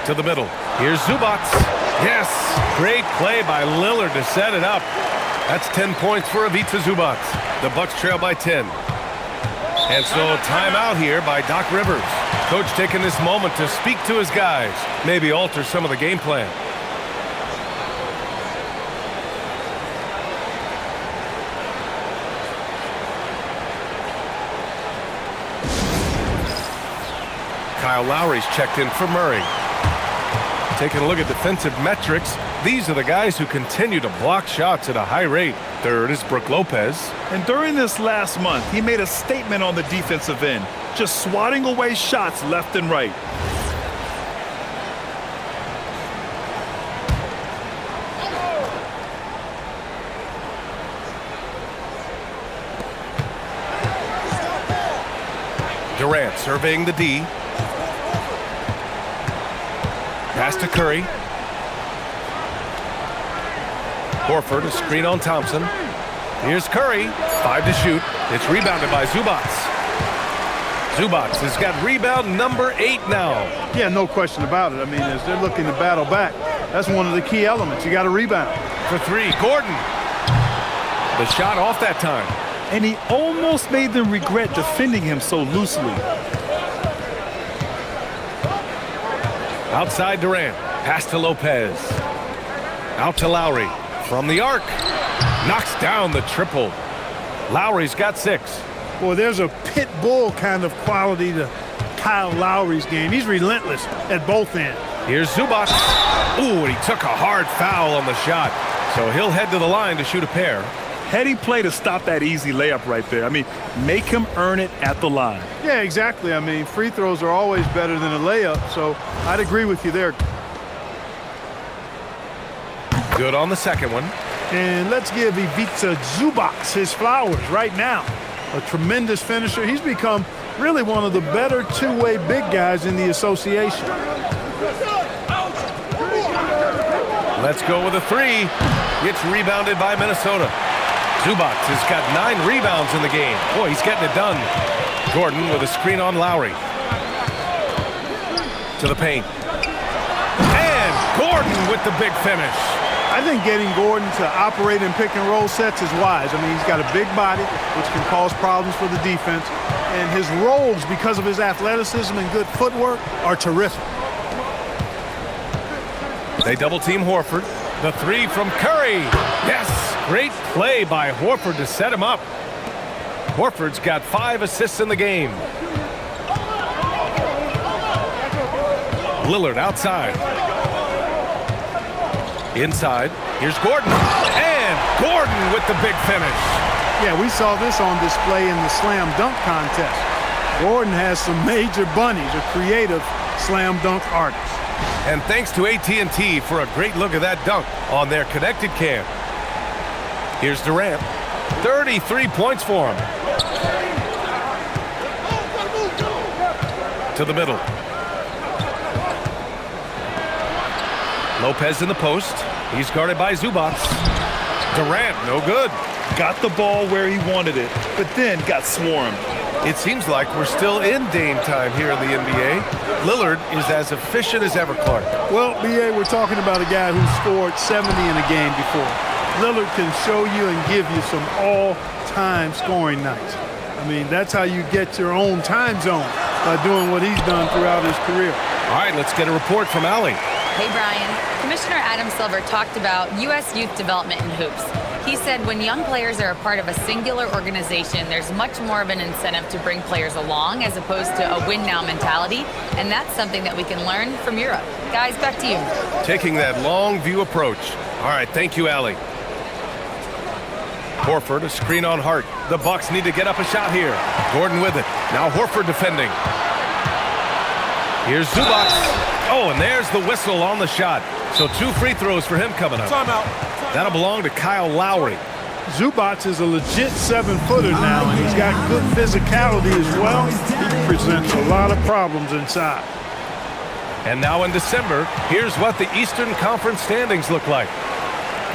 To the middle. Here's Zubac. Yes, great play by Lillard to set it up. That's 10 points for Ivica Zubac. The Bucks trail by 10. And so timeout here by Doc Rivers. Coach taking this moment to speak to his guys, maybe alter some of the game plan. Kyle Lowry's checked in for Murray. Taking a look at defensive metrics, these are the guys who continue to block shots at a high rate. Third is Brook Lopez. And during this last month, he made a statement on the defensive end, just swatting away shots left and right. Durant surveying the D. Pass to Curry. Horford, a screen on Thompson. Here's Curry. 5 to shoot. It's rebounded by Zubac. Zubac has got rebound number 8 now. Yeah, no question about it. I mean, as they're looking to battle back, that's one of the key elements. You got to rebound. For 3, Gordon. The shot off that time. And he almost made them regret defending him so loosely. Outside Durant. Pass to Lopez. Out to Lowry. From the arc. Knocks down the triple. Lowry's got 6. Boy, there's a pit bull kind of quality to Kyle Lowry's game. He's relentless at both ends. Here's Zubac. Ooh, and he took a hard foul on the shot. So he'll head to the line to shoot a pair. Heady play to stop that easy layup right there. I mean, make him earn it at the line. Yeah, exactly. I mean, free throws are always better than a layup, so I'd agree with you there. Good on the second one. And let's give Ivica Zubac his flowers right now. A tremendous finisher. He's become really one of the better two-way big guys in the association. Let's go with a 3. It's rebounded by Minnesota. Zubac has got 9 rebounds in the game. Boy, he's getting it done. Gordon with a screen on Lowry. To the paint. And Gordon with the big finish. I think getting Gordon to operate in pick and roll sets is wise. I mean, he's got a big body, which can cause problems for the defense. And his rolls, because of his athleticism and good footwork, are terrific. They double team Horford. The 3 from Curry. Yes, great play by Horford to set him up. Horford's got 5 assists in the game. Lillard outside. Inside, here's Gordon. And Gordon with the big finish. Yeah, we saw this on display in the slam dunk contest. Gordon has some major bunnies, a creative slam dunk artist. And thanks to AT&T for a great look at that dunk on their connected cam. Here's Durant. 33 points for him. To the middle. Lopez in the post. He's guarded by Zubac. Durant, no good. Got the ball where he wanted it, but then got swarmed. It seems like we're still in Dame time here in the NBA. Lillard is as efficient as ever, Clark. Well, B.A., we're talking about a guy who scored 70 in a game before. Lillard can show you and give you some all-time scoring nights. I mean, that's how you get your own time zone, by doing what he's done throughout his career. All right, let's get a report from Allie. Hey, Brian. Commissioner Adam Silver talked about U.S. youth development in hoops. He said when young players are a part of a singular organization, there's much more of an incentive to bring players along as opposed to a win-now mentality, and that's something that we can learn from Europe. Guys, back to you. Taking that long view approach. All right, thank you, Allie. Horford, a screen on Hart. The Bucks need to get up a shot here. Gordon with it. Now Horford defending. Here's Zubac. Oh, and there's the whistle on the shot. So 2 free throws for him coming up. Timeout. That'll belong to Kyle Lowry. Zubac is a legit 7-footer now, and he's got good physicality as well. He presents a lot of problems inside. And now in December, here's what the Eastern Conference standings look like.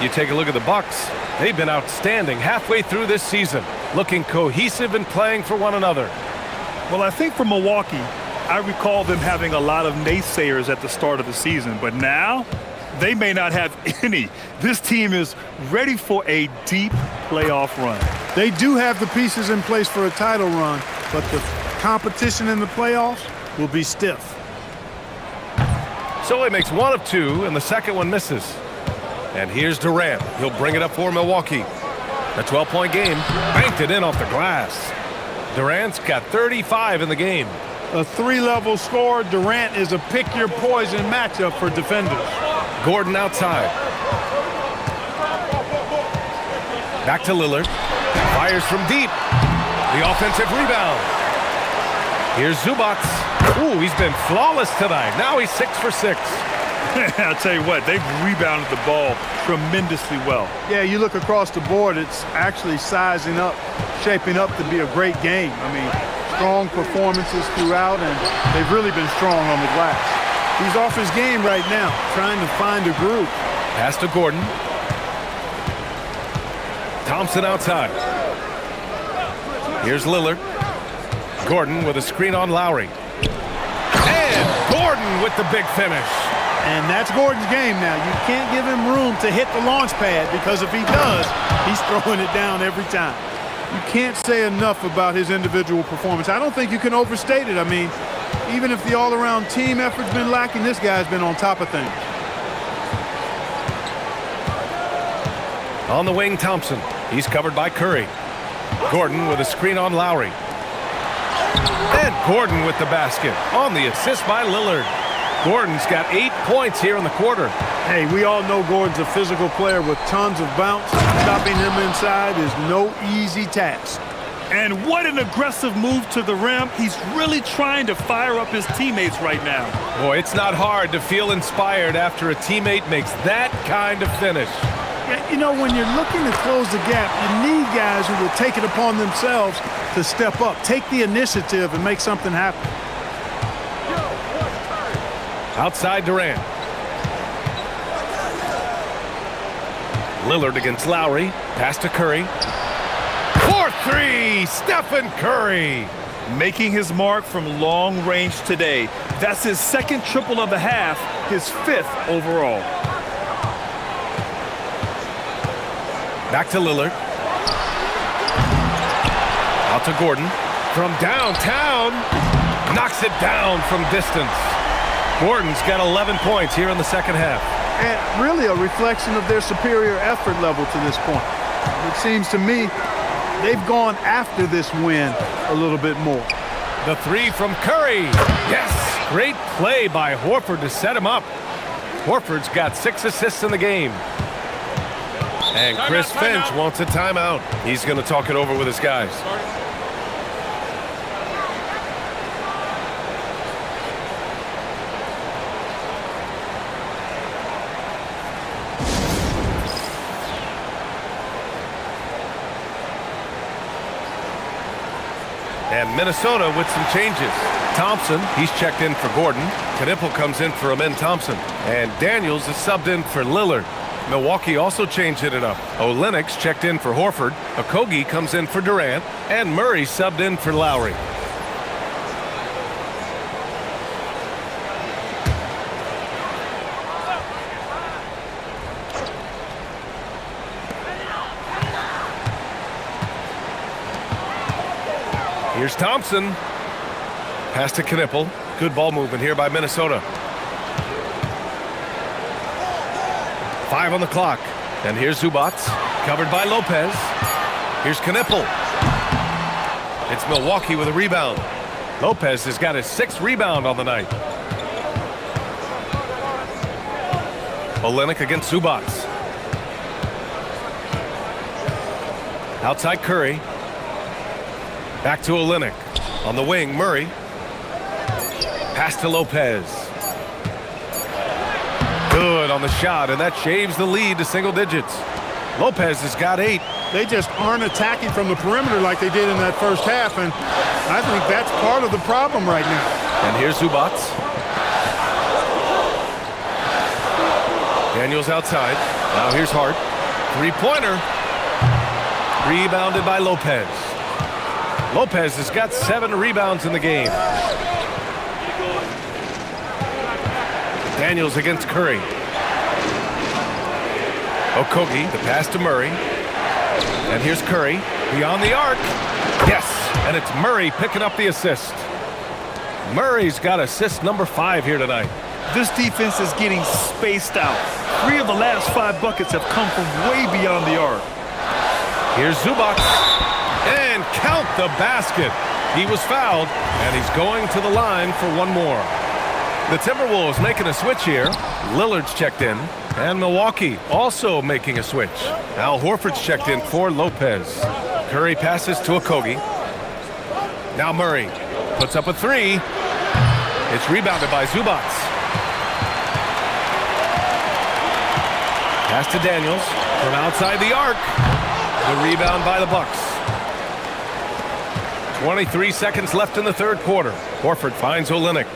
You take a look at the Bucks. They've been outstanding halfway through this season, looking cohesive and playing for one another. Well, I think for Milwaukee, I recall them having a lot of naysayers at the start of the season, but now they may not have any. This team is ready for a deep playoff run. They do have the pieces in place for a title run, but the competition in the playoffs will be stiff. So he makes 1 of 2, and the second one misses. And here's Durant. He'll bring it up for Milwaukee. A 12-point game. Banked it in off the glass. Durant's got 35 in the game. A 3-level scorer, Durant is a pick-your-poison matchup for defenders. Gordon outside. Back to Lillard. Fires from deep. The offensive rebound. Here's Zubac. Ooh, he's been flawless tonight. Now he's 6 for 6. I'll tell you what, they've rebounded the ball tremendously well. Yeah, you look across the board, it's actually sizing up, shaping up to be a great game. I mean, strong performances throughout, and they've really been strong on the glass. He's off his game right now, trying to find a groove. Pass to Gordon. Thompson outside. Here's Lillard. Gordon with a screen on Lowry. And Gordon with the big finish. And that's Gordon's game now. You can't give him room to hit the launch pad, because if he does, he's throwing it down every time. You can't say enough about his individual performance. I don't think you can overstate it. I mean, even if the all-around team effort's been lacking, this guy's been on top of things. On the wing, Thompson. He's covered by Curry. Gordon with a screen on Lowry. And Gordon with the basket on the assist by Lillard. Gordon's got 8 points here in the quarter. Hey, we all know Gordon's a physical player with tons of bounce. Stopping him inside is no easy task. And what an aggressive move to the rim. He's really trying to fire up his teammates right now. Boy, it's not hard to feel inspired after a teammate makes that kind of finish. Yeah, you know, when you're looking to close the gap, you need guys who will take it upon themselves to step up, take the initiative, and make something happen. Outside Durant. Lillard against Lowry. Pass to Curry. 4-3, Stephen Curry. Making his mark from long range today. That's his second triple of the half, his 5th overall. Back to Lillard. Out to Gordon. From downtown. Knocks it down from distance. Gordon's got 11 points here in the second half. And really a reflection of their superior effort level to this point. It seems to me they've gone after this win a little bit more. The three from Curry. Yes! Great play by Horford to set him up. Horford's got 6 assists in the game. And Chris Finch wants a timeout. He's going to talk it over with his guys. And Minnesota with some changes. Thompson, he's checked in for Gordon. Knipple comes in for Amen Thompson. And Daniels is subbed in for Lillard. Milwaukee also changed it up. Olynyk's checked in for Horford. Okogie comes in for Durant. And Murray subbed in for Lowry. Here's Thompson. Pass to Knipple. Good ball movement here by Minnesota. 5 on the clock. And here's Zubac. Covered by Lopez. Here's Knipple. It's Milwaukee with a rebound. Lopez has got his 6th rebound on the night. Olynyk against Zubac. Outside Curry. Back to Olynyk. On the wing, Murray. Pass to Lopez. Good on the shot, and that shaves the lead to single digits. Lopez has got 8. They just aren't attacking from the perimeter like they did in that first half, and I think that's part of the problem right now. And here's Zubac. Daniels outside. Now here's Hart. 3-pointer. Rebounded by Lopez. Lopez has got 7 rebounds in the game. Daniels against Curry. Okogie, the pass to Murray. And here's Curry, beyond the arc. Yes, and it's Murray picking up the assist. Murray's got assist number 5 here tonight. This defense is getting spaced out. 3 of the last 5 buckets have come from way beyond the arc. Here's Zubac. And count the basket. He was fouled, and he's going to the line for one more. The Timberwolves making a switch here. Lillard's checked in, and Milwaukee also making a switch. Al Horford's checked in for Lopez. Curry passes to Okogie. Now Murray puts up a 3. It's rebounded by Zubac. Pass to Daniels from outside the arc. The rebound by the Bucks. 23 seconds left in the third quarter. Horford finds Olynyk.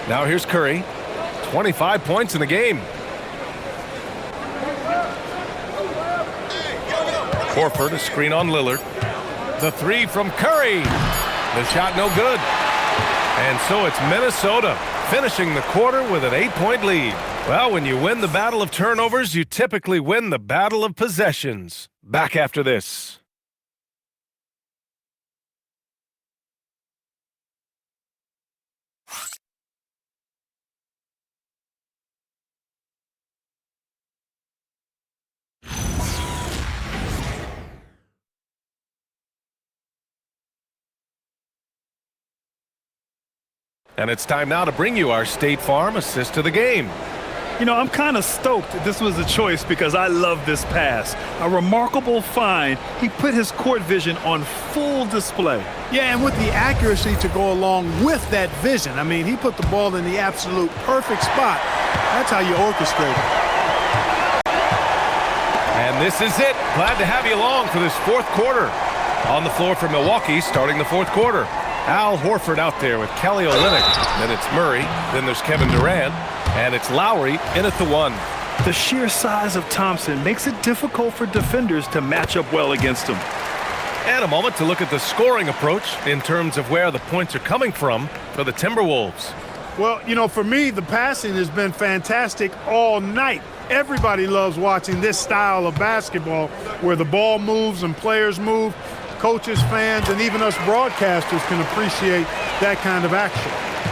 Now here's Curry. 25 points in the game. Horford, a screen on Lillard. The 3 from Curry. The shot no good. And so it's Minnesota finishing the quarter with an 8-point lead. Well, when you win the battle of turnovers, you typically win the battle of possessions. Back after this. And it's time now to bring you our State Farm assist of the game. You know, I'm kind of stoked this was a choice because I love this pass. A remarkable find. He put his court vision on full display. Yeah, and with the accuracy to go along with that vision. I mean, he put the ball in the absolute perfect spot. That's how you orchestrate it. And this is it. Glad to have you along for this fourth quarter. On the floor for Milwaukee starting the fourth quarter. Al Horford out there with Kelly Olynyk. Then it's Murray. Then there's Kevin Durant. And it's Lowry in at the 1. The sheer size of Thompson makes it difficult for defenders to match up well against him. And a moment to look at the scoring approach in terms of where the points are coming from for the Timberwolves. Well, you know, for me, the passing has been fantastic all night. Everybody loves watching this style of basketball where the ball moves and players move. Coaches, fans, and even us broadcasters can appreciate that kind of action.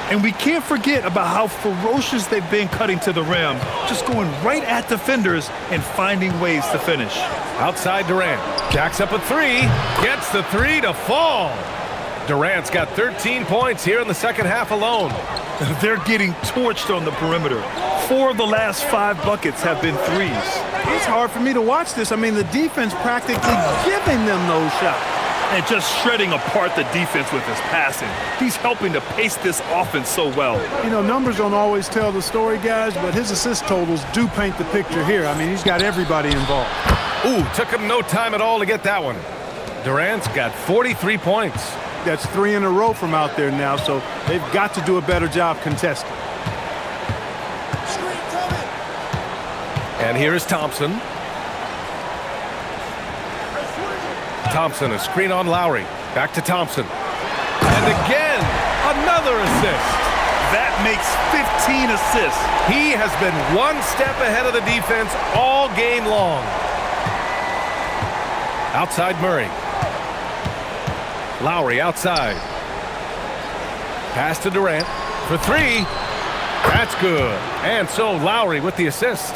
And we can't forget about how ferocious they've been cutting to the rim, just going right at defenders and finding ways to finish. Outside Durant, jacks up a 3, gets the 3 to fall. Durant's got 13 points here in the second half alone. They're getting torched on the perimeter. 4 of the last 5 buckets have been threes. It's hard for me to watch this. I mean, the defense practically giving them those shots. And just shredding apart the defense with his passing. He's helping to pace this offense so well. You know, numbers don't always tell the story, guys, but his assist totals do paint the picture here. I mean, he's got everybody involved. Ooh, took him no time at all to get that one. Durant's got 43 points. That's 3 in a row from out there now, so they've got to do a better job contesting. And here is Thompson. Thompson, a screen on Lowry. Back to Thompson. And again, another assist. That makes 15 assists. He has been one step ahead of the defense all game long. Outside Murray. Lowry outside. Pass to Durant for 3. That's good. And so Lowry with the assist.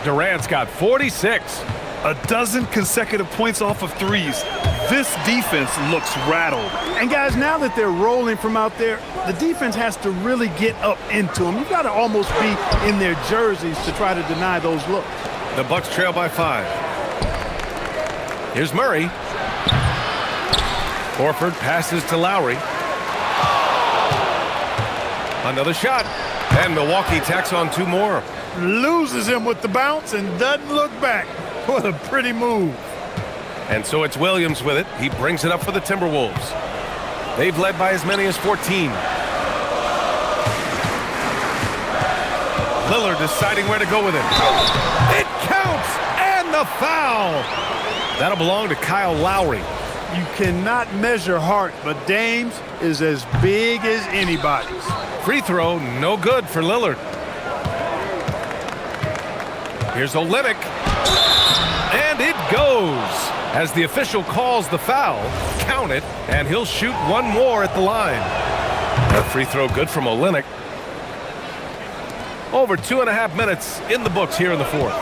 Durant's got 46. A dozen consecutive points off of threes. This defense looks rattled. And guys, now that they're rolling from out there, the defense has to really get up into them. You've got to almost be in their jerseys to try to deny those looks. The Bucks trail by 5. Here's Murray. Horford passes to Lowry. Another shot. And Milwaukee tacks on 2 more. Loses him with the bounce and doesn't look back. What a pretty move. And so it's Williams with it. He brings it up for the Timberwolves. They've led by as many as 14. Lillard deciding where to go with it. It counts! And the foul! That'll belong to Kyle Lowry. You cannot measure heart, but Dame's is as big as anybody's. Free throw, no good for Lillard. Here's Olynyk. And it goes. As the official calls the foul, count it, and he'll shoot 1 more at the line. That free throw good from Olynyk. Over 2.5 minutes in the books here in the fourth.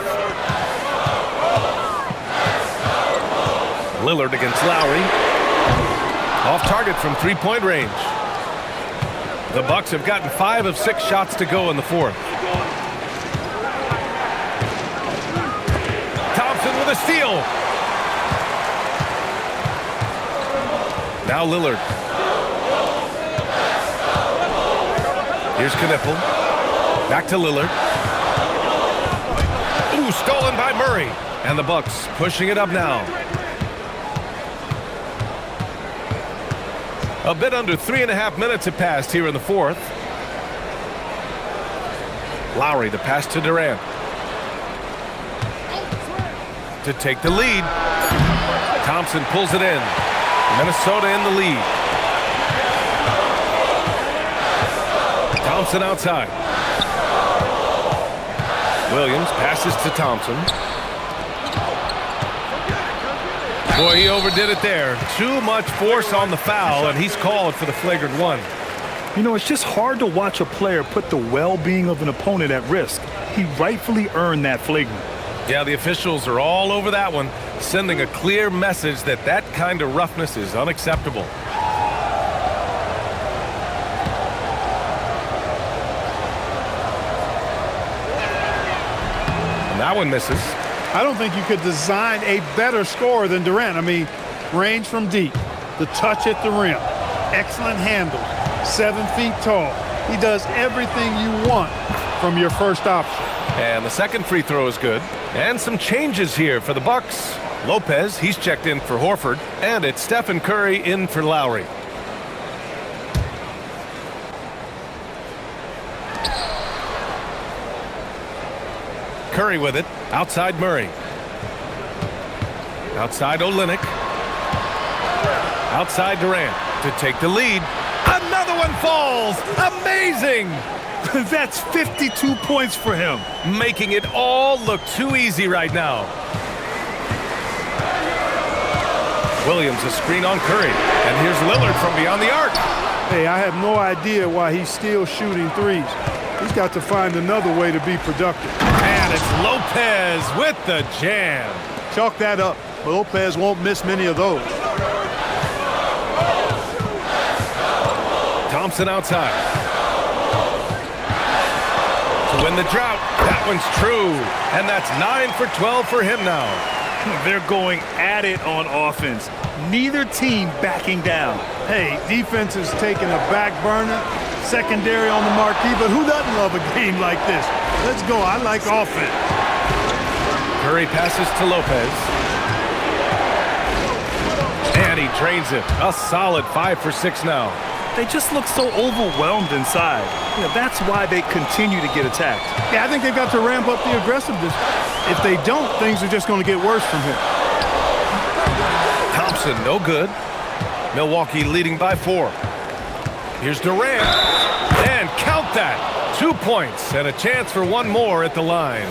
Lillard against Lowry. Off target from 3-point range. The Bucks have gotten 5 of 6 shots to go in the fourth. Thompson with a steal. Now Lillard. Here's Knipple. Back to Lillard. Ooh, stolen by Murray. And the Bucks pushing it up now. A bit under 3.5 minutes have passed here in the fourth. Lowry, the pass to Durant. To take the lead. Thompson pulls it in. Minnesota in the lead. Thompson outside. Williams passes to Thompson. Boy, he overdid it there. Too much force on the foul, and he's called for the flagrant 1. You know, it's just hard to watch a player put the well-being of an opponent at risk. He rightfully earned that flagrant. Yeah, the officials are all over that one, sending a clear message that that kind of roughness is unacceptable. That one misses. I don't think you could design a better scorer than Durant. I mean, range from deep, the touch at the rim, excellent handles, 7 feet tall. He does everything you want from your first option. And the second free throw is good. And some changes here for the Bucks. Lopez, he's checked in for Horford. And it's Stephen Curry in for Lowry. Curry with it. Outside Murray. Outside Olynyk. Outside Durant to take the lead. Another one falls. Amazing. That's 52 points for him. Making it all look too easy right now. Williams, a screen on Curry. And here's Lillard from beyond the arc. Hey, I have no idea why he's still shooting threes. He's got to find another way to be productive. And it's Lopez with the jam. Chalk that up. Lopez won't miss many of those. Thompson outside. To win the drought. That one's true. And that's 9 for 12 for him now. They're going at it on offense. Neither team backing down. Hey, defense is taking a back burner. Secondary on the marquee, but who doesn't love a game like this? Let's go. I like offense. Curry passes to Lopez. And he drains it. A solid 5 for 6 now. They just look so overwhelmed inside. You know, that's why they continue to get attacked. Yeah, I think they've got to ramp up the aggressiveness. If they don't, things are just going to get worse from here. Thompson, no good. Milwaukee leading by 4. Here's Durant. And count that. 2 points and a chance for one more at the line.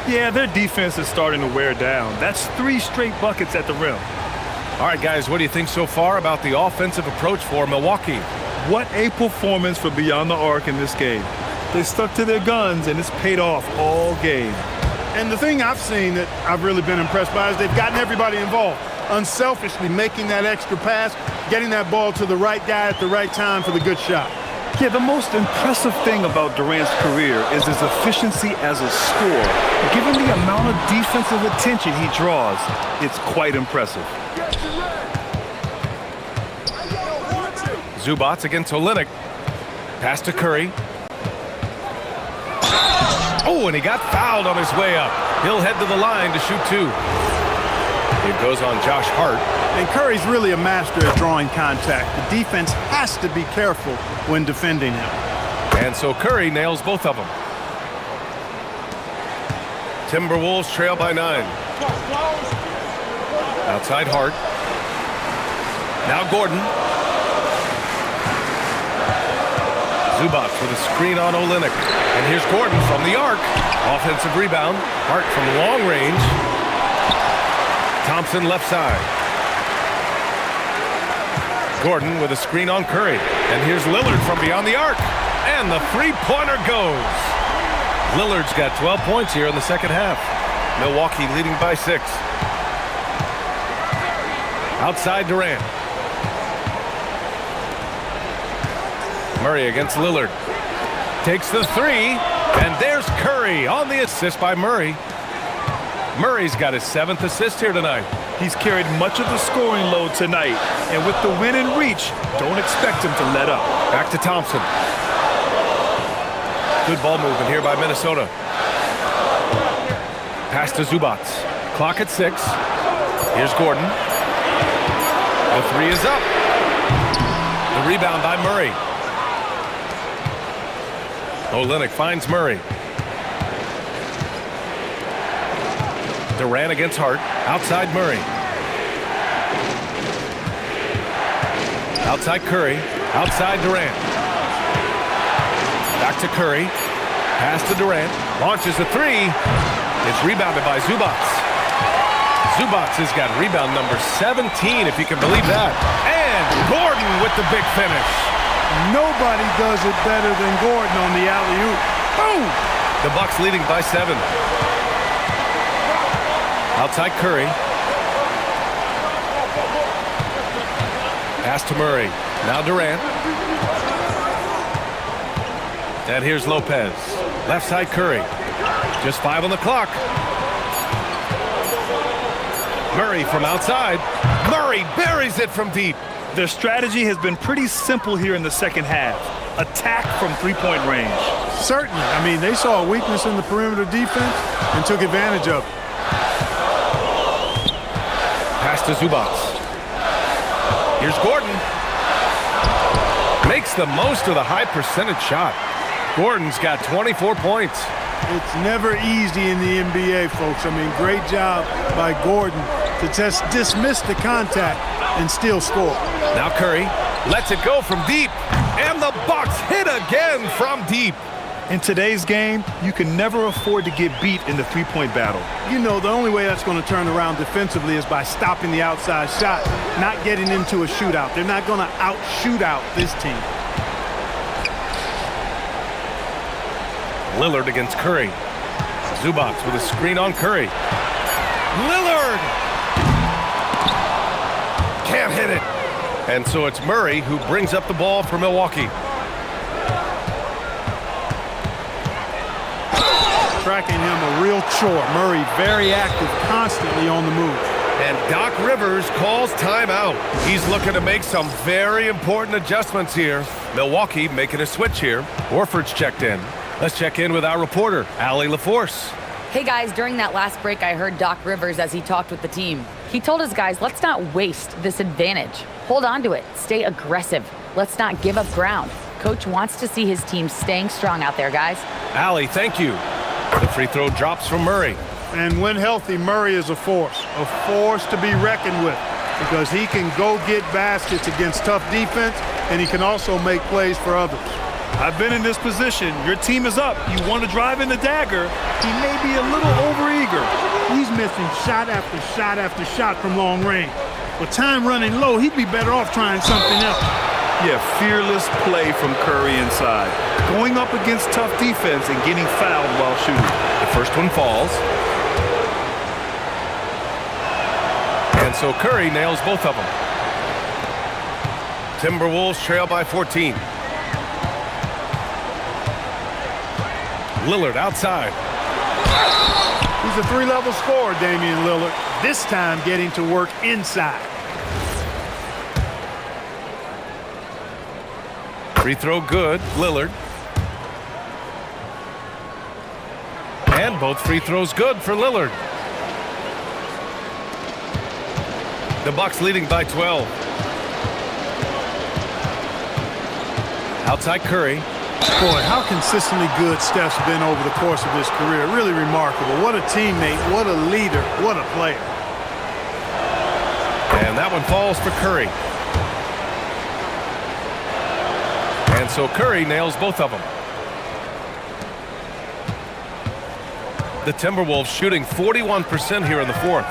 Yeah, their defense is starting to wear down. That's 3 straight buckets at the rim. All right, guys, what do you think so far about the offensive approach for Milwaukee? What a performance for beyond the arc in this game. They stuck to their guns, and it's paid off all game. And the thing I've seen that I've really been impressed by is they've gotten everybody involved. Unselfishly making that extra pass, getting that ball to the right guy at the right time for the good shot. Yeah, the most impressive thing about Durant's career is his efficiency as a scorer. Given the amount of defensive attention he draws, it's quite impressive. Zubats against Olynyk. Pass to Curry. Oh, and he got fouled on his way up. He'll head to the line to shoot 2. It goes on Josh Hart. And Curry's really a master at drawing contact. The defense has to be careful when defending him. And so Curry nails both of them. Timberwolves trail by 9. Outside Hart. Now Gordon. Zubats with a screen on Olynyk. And here's Gordon from the arc. Offensive rebound. Hart from long range. Thompson left side. Gordon with a screen on Curry. And here's Lillard from beyond the arc. And the three-pointer goes. Lillard's got 12 points here in the second half. Milwaukee leading by 6. Outside Durant. Murray against Lillard. Takes the 3. And there's Curry on the assist by Murray. Murray's got his 7th assist here tonight. He's carried much of the scoring load tonight. And with the win and reach, don't expect him to let up. Back to Thompson. Good ball movement here by Minnesota. Pass to Zubats. Clock at 6. Here's Gordon. The 3 is up. The rebound by Murray. Olynyk finds Murray. Durant against Hart. Outside Murray. Outside Curry. Outside Durant. Back to Curry. Pass to Durant. Launches the 3. It's rebounded by Zubats. Zubats has got rebound number 17, if you can believe that. And Gordon with the big finish. Nobody does it better than Gordon on the alley-oop. Boom! The Bucks leading by 7. Outside Curry. Pass to Murray. Now Durant. And here's Lopez. Left side Curry. Just 5 on the clock. Murray from outside. Murray buries it from deep. Their strategy has been pretty simple here in the second half. Attack from three-point range. Certainly. I mean, they saw a weakness in the perimeter defense and took advantage of it. Pass to Zubac. Here's Gordon. Makes the most of the high percentage shot. Gordon's got 24 points. It's never easy in the NBA, folks. I mean, great job by Gordon to just dismiss the contact and still score. Now Curry lets it go from deep. And the Bucks hit again from deep. In today's game, you can never afford to get beat in the three-point battle. You know, the only way that's going to turn around defensively is by stopping the outside shot, not getting into a shootout. They're not going to out-shoot out this team. Lillard against Curry. Zubac with a screen on Curry. Lillard! Can't hit it. And so it's Murray who brings up the ball for Milwaukee. Tracking him a real chore. Murray very active, constantly on the move. And Doc Rivers calls timeout. He's looking to make some very important adjustments here. Milwaukee making a switch here. Horford's checked in. Let's check in with our reporter, Allie LaForce. Hey guys, during that last break, I heard Doc Rivers as he talked with the team. He told his guys, let's not waste this advantage. Hold on to it. Stay aggressive. Let's not give up ground. Coach wants to see his team staying strong out there, guys. Allie, thank you. The free throw drops from Murray. And when healthy, Murray is a force to be reckoned with, because he can go get baskets against tough defense, and he can also make plays for others. I've been in this position. Your team is up. You want to drive in the dagger. He may be a little overeager. He's missing shot after shot after shot from long range. With time running low, he'd be better off trying something else. Yeah, fearless play from Curry inside. Going up against tough defense and getting fouled while shooting. The first one falls. And so Curry nails both of them. Timberwolves trail by 14. Lillard outside. He's a three-level scorer, Damian Lillard. This time getting to work inside. Free throw good, Lillard. And both free throws good for Lillard. The Bucks leading by 12. Outside Curry. Boy, how consistently good Steph's been over the course of his career. Really remarkable. What a teammate, what a leader, what a player. And that one falls for Curry. And so Curry nails both of them. The Timberwolves shooting 41% here in the fourth.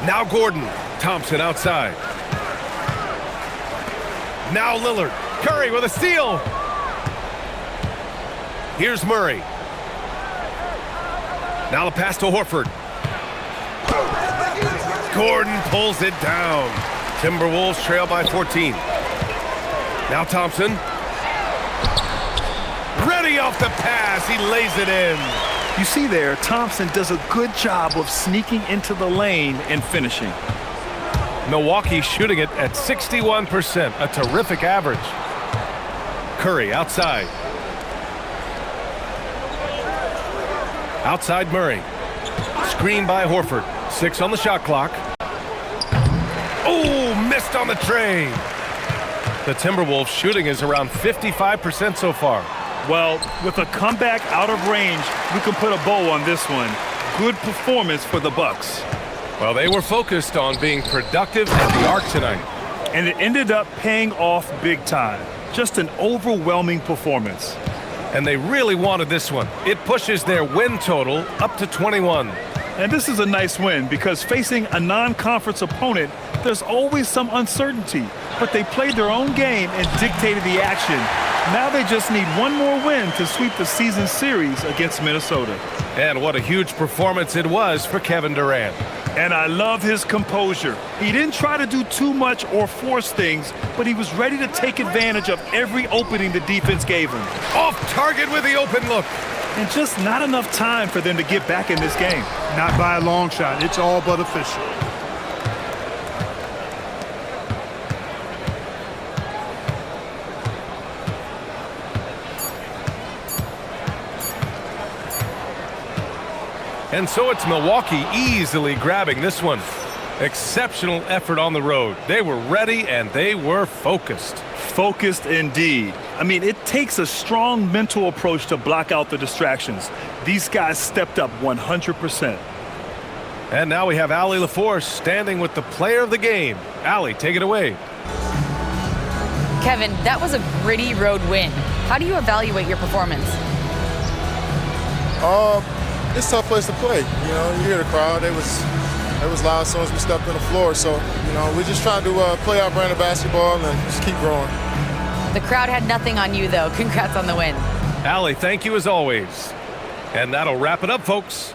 Now Gordon. Thompson outside. Now Lillard. Curry with a steal. Here's Murray. Now the pass to Horford. Gordon pulls it down. Timberwolves trail by 14. Now Thompson. Ready off the pass. He lays it in. You see there, Thompson does a good job of sneaking into the lane and finishing. Milwaukee shooting it at 61%, a terrific average. Curry outside. Outside Murray. Screen by Horford. 6 on the shot clock. Oh, missed on the tray. The Timberwolves shooting is around 55% so far. Well, with a comeback out of range, we can put a bow on this one. Good performance for the Bucks. Well, they were focused on being productive at the arc tonight. And it ended up paying off big time. Just an overwhelming performance. And they really wanted this one. It pushes their win total up to 21. And this is a nice win because facing a non-conference opponent, there's always some uncertainty. But they played their own game and dictated the action. Now they just need one more win to sweep the season series against Minnesota. And what a huge performance it was for Kevin Durant. And I love his composure. He didn't try to do too much or force things, but he was ready to take advantage of every opening the defense gave him. Off target with the open look. and just not enough time for them to get back in this game. Not by a long shot. It's all but official. And so it's Milwaukee easily grabbing this one. Exceptional effort on the road. They were ready and they were focused. Focused indeed. I mean, it takes a strong mental approach to block out the distractions. These guys stepped up 100%. And now we have Allie LaForce standing with the player of the game. Allie, take it away. Kevin, that was a gritty road win. How do you evaluate your performance? It's a tough place to play. You know, you hear the crowd. It was loud as soon as we stepped on the floor. So, you know, we're just trying to play our brand of basketball and just keep growing. The crowd had nothing on you, though. Congrats on the win. Allie, thank you as always. And that'll wrap it up, folks.